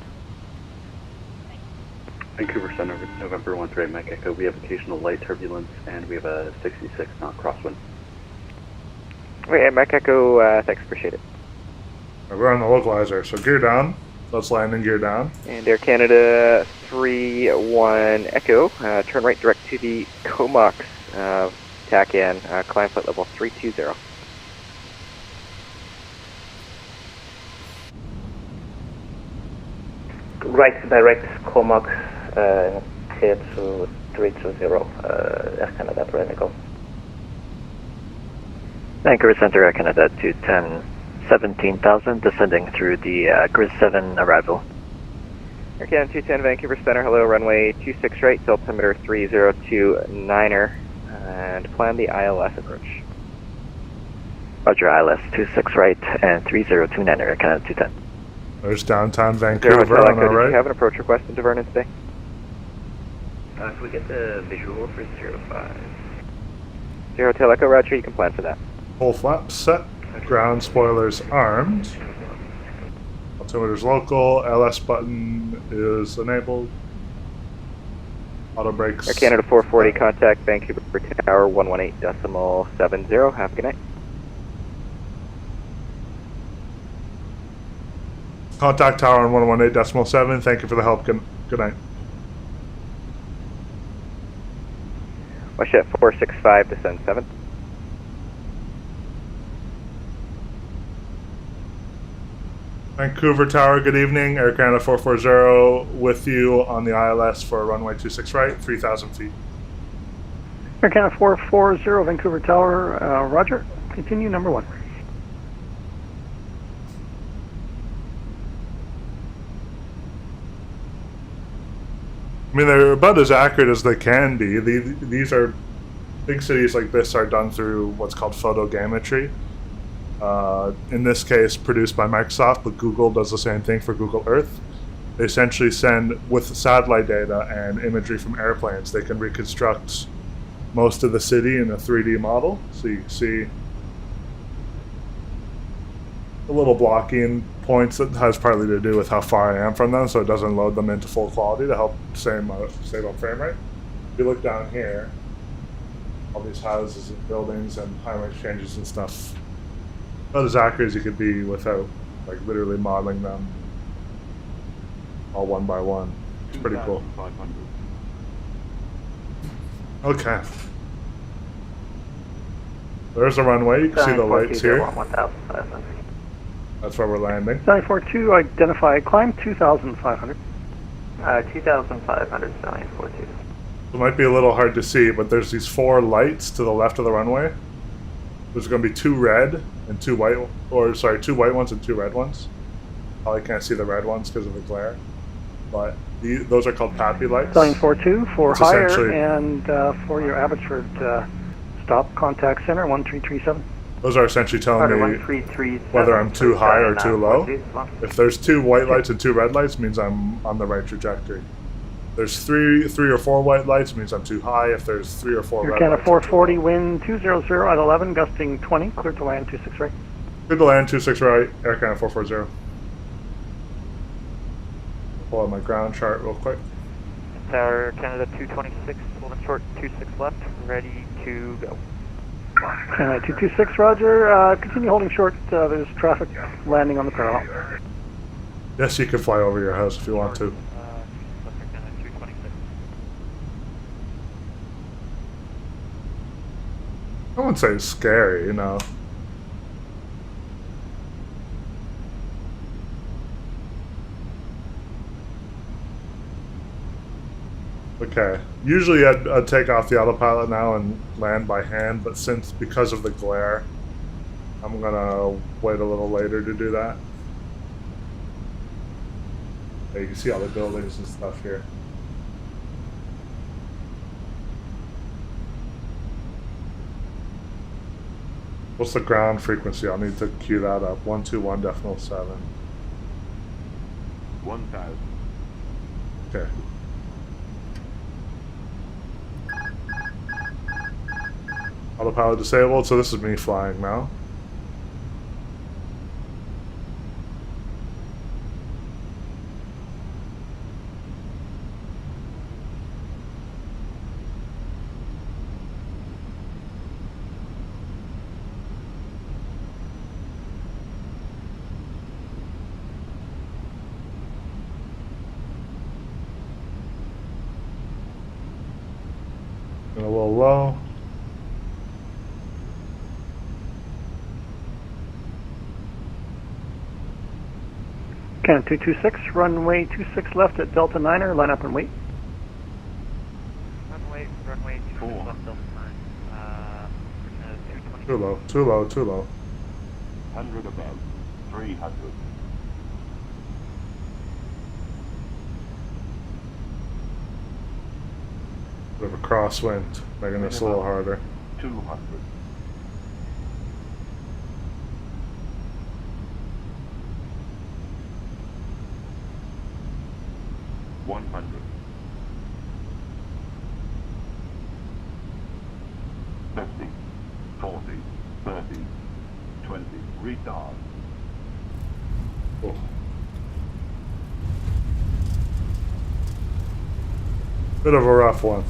Vancouver Center, November 13, Mike Echo. We have occasional light turbulence, and we have a 66 knot crosswind. Okay, Mike Echo, thanks, appreciate it. We're on the localizer, so gear down. Let's land in gear down. And Air Canada 31 Echo, turn right direct to the Comox, tack in, climb flight level 320. Right direct Comox, clear to 320, Air Canada 3 Echo. Vancouver Center, Air Canada 210, 17,000, descending through the Grid 7 arrival. Air Canada 210, Vancouver Center, hello, runway 26 right, altimeter 3029er, and plan the ILS approach. Roger, ILS 26 right and 3029er, Air Canada 210. There's downtown Vancouver on our right. Did you have an approach request into Vernon today? Can we get the visual for 05? Zero Hotel Echo, roger, you can plan for that. Full flaps set. Ground spoilers armed. Altimeter's local. LS button is enabled. Auto brakes. Air Canada 440, contact Vancouver Tower 118.70. Have a good night. Contact tower on 118.7. Thank you for the help. Good night. WestJet 465, descend 7. Alright, Vancouver Tower, good evening. Air Canada 440 with you on the ILS for runway 26 right, 3,000 feet. Air Canada 440, Vancouver Tower, roger. Continue, number 1. I mean, they're about as accurate as they can be. These are, big cities like this are done through what's called photogrammetry. In this case, produced by Microsoft, but Google does the same thing for Google Earth. They essentially send, with satellite data and imagery from airplanes, they can reconstruct most of the city in a 3D model. So you can see a little blocking points that has partly to do with how far I am from them, so it doesn't load them into full quality to help save up frame rate. If you look down here, all these houses and buildings and highway exchanges and stuff, about as accurate as you could be without like literally modeling them all one by one. It's pretty cool. Okay. There's a runway. You can see the lights here. That's where we're landing. 942, identify climb 2,500. 2,500, 942. It might be a little hard to see, but there's these 4 lights to the left of the runway. There's going to be 2 red and 2 white, or sorry, 2 white ones and 2 red ones. Probably can't see the red ones because of the glare, but those are called PAPI lights. 942 for higher and for your Abbotsford stop contact center 1337. Those are essentially telling me whether I'm too high or too low. If there's 2 white lights and 2 red lights, means I'm on the right trajectory. There's 3 or 4 white lights, means I'm too high. If there's 3 or 4 red lights, Canada 440, wind 200 at 11, gusting 20, clear to land 26 right. Clear to land 26 right, Air Canada 440. Pull out my ground chart real quick. Tower Canada 226, holding short 26 left, ready to go. 226, roger. Continue holding short. There's traffic landing on the parallel. Yes, you can fly over your house if you want to. I wouldn't say it's scary, you know. Okay. Usually I'd take off the autopilot now and land by hand, but because of the glare, I'm gonna wait a little later to do that. Yeah, you can see all the buildings and stuff here. What's the ground frequency? I'll need to cue that up. 121.7. 1,000. Okay. Autopilot disabled, so this is me flying now. And a little low. Canada 226, runway 26 left at Delta 9er, line up and wait. Runway 26 left, Delta 9. Too low, too low, too low. 100 above, 300. Bit of a crosswind, making this a little harder. 200. 100. 50, 40, 30, 20. Retard. Oh. Bit of a rough one.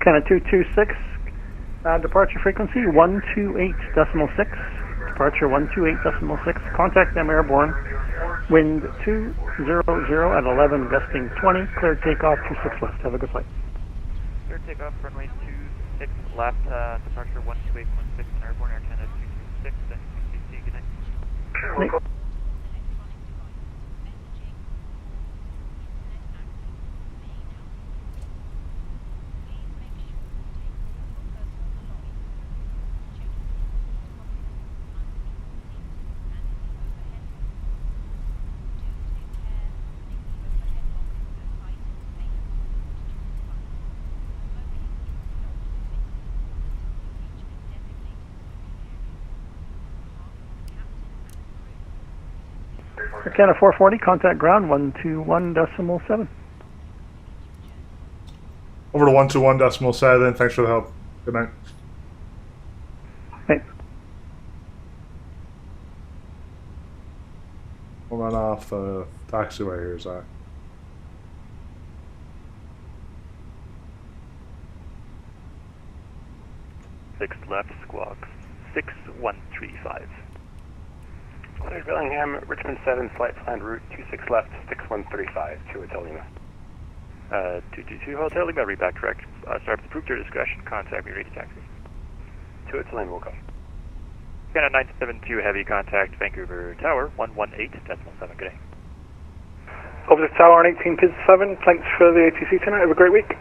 Canada 226, departure frequency 128.6, departure 128.6, contact them airborne, wind 200 at 11, gusting 20, clear takeoff 26 left. Have a good flight. Clear takeoff, runway 26 left, departure 128.6, airborne, Air Canada 226, and QCC, good night. Air Canada 440, contact ground 121.7. Over to 121.7. Thanks for the help. Good night. Hey. We'll run off the taxiway here, Zach. Six left, squawk 6135. Cleared Bellingham, Richmond 7, flight plan route 26 left, 6135 to Hotel Lima. 222 Hotel Lima, read back direct. Start with approved your discretion, contact me, ready taxi. To Hotel Lima, will go. Canada 972, heavy contact, Vancouver Tower, 118.7, good day. Over the tower on 18.7, thanks for the ATC tonight, have a great week.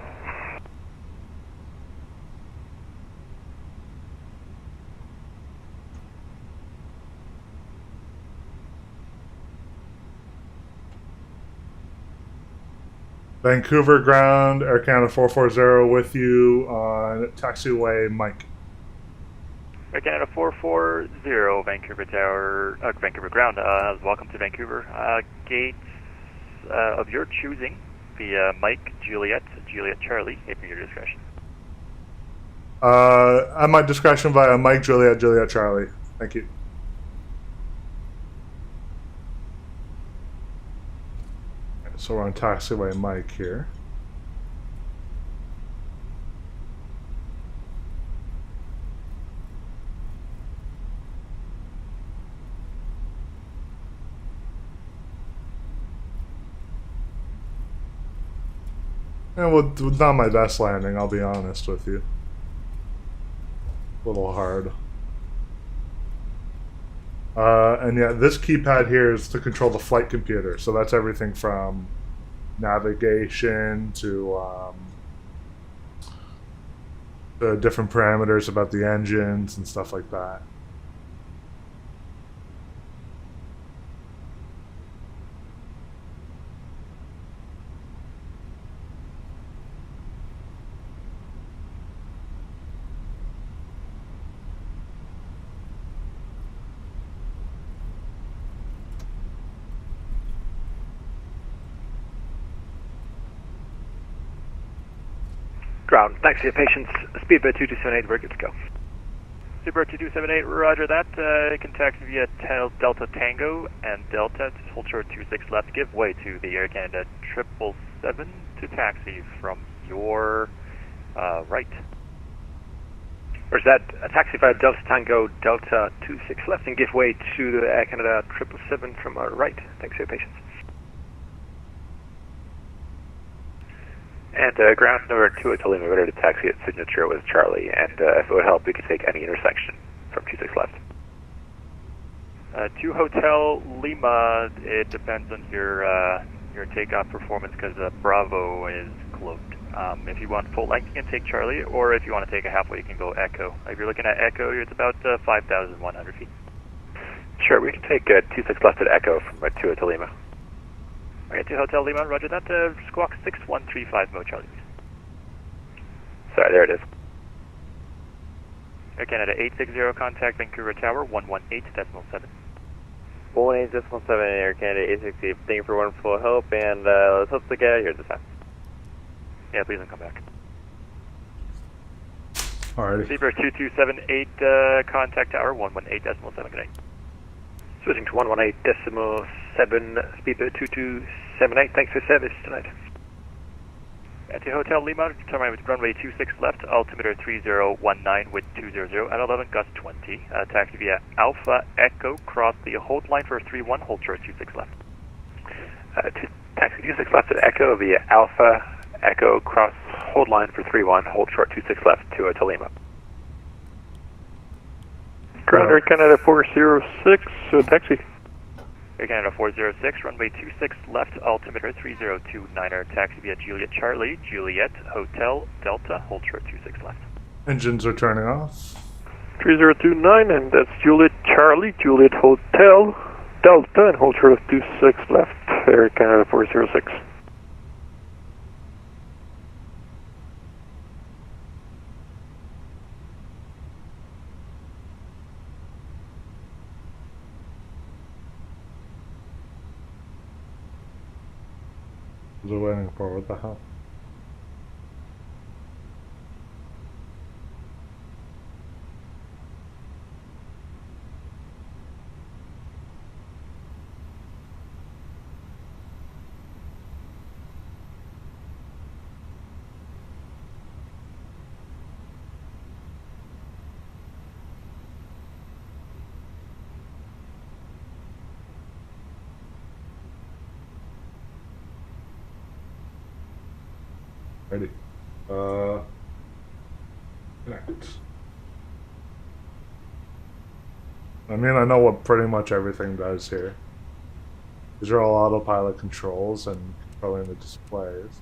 Vancouver ground, Air Canada 440 with you on taxiway Mike. Air Canada 440, Vancouver Tower, Vancouver ground, welcome to Vancouver. Gates of your choosing via Mike, Juliet, Charlie, at your discretion. At my discretion via Mike, Juliet, Charlie. Thank you. So we're on taxiway Mike here. And not my best landing, I'll be honest with you. A little hard. And yeah, this keypad here is to control the flight computer. So that's everything from navigation to the different parameters about the engines and stuff like that. Ground, thanks for your patience. Speedbird 2278, we're good to go. Speedbird 2278, roger that. Contact via Delta Tango and Delta, hold short 26 left, give way to the Air Canada 777 to taxi from your right. Or is that a taxi via Delta Tango, Delta 26 left, and give way to the Air Canada 777 from our right? Thanks for your patience. And ground number 2 Hotel Lima, ready to taxi at signature with Charlie, and if it would help, we could take any intersection from 26 left. 2 Hotel Lima, it depends on your takeoff performance because Bravo is closed. If you want full length, you can take Charlie, or if you want to take a halfway, you can go Echo. If you're looking at Echo, it's about 5,100 feet. Sure, we can take 26 left at Echo from 2 Hotel Lima. Okay, 2 Hotel Lima, roger that. Squawk 6135 mode, Charlie. Sorry, there it is. Air Canada 860, contact Vancouver Tower, 118.7. 118.7, Air Canada 860. Thank you for wonderful help, and let's hope to get out of here this time. Yeah, please don't come back. Alrighty. Zebra 2278, contact Tower, 118.7, good night. Switching to 118.7, Speedbird 2278, thanks for service tonight. At the Hotel Lima, turn with runway 26 left, altimeter 3019 with 200 at 11, gust 20. Taxi via Alpha Echo, cross the hold line for 31, hold short 26 left. Taxi 26 left at Echo via Alpha Echo, cross hold line for 31, hold short 26 left to Lima. Ground Air Canada 406, taxi. Air Canada 406, runway 26 left, altimeter 3029, taxi via Juliet Charlie, Juliet Hotel Delta, hold short 26 left. Engines are turning off. 3029, and that's Juliet Charlie, Juliet Hotel Delta, and hold short of 26 left, Air Canada 406. What are we waiting for? What the hell? Ready. Connect. I mean, I know what pretty much everything does here. These are all autopilot controls and controlling the displays.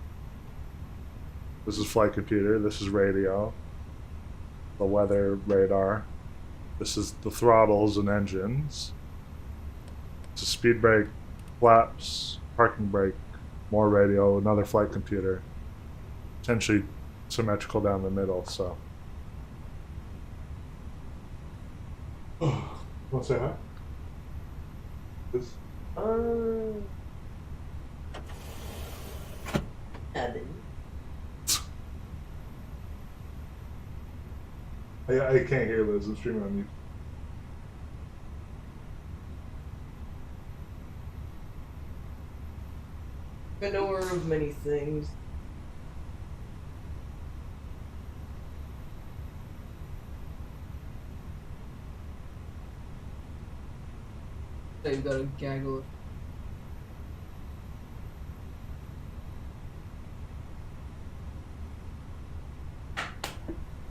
This is flight computer, this is radio, the weather radar, this is the throttles and engines, it's a speed brake, flaps, parking brake, more radio, another flight computer, essentially symmetrical down the middle, so. Want to say hi? This? I can't hear Liz, I'm streaming on YouTube. A knower of many things. They've got a gaggle of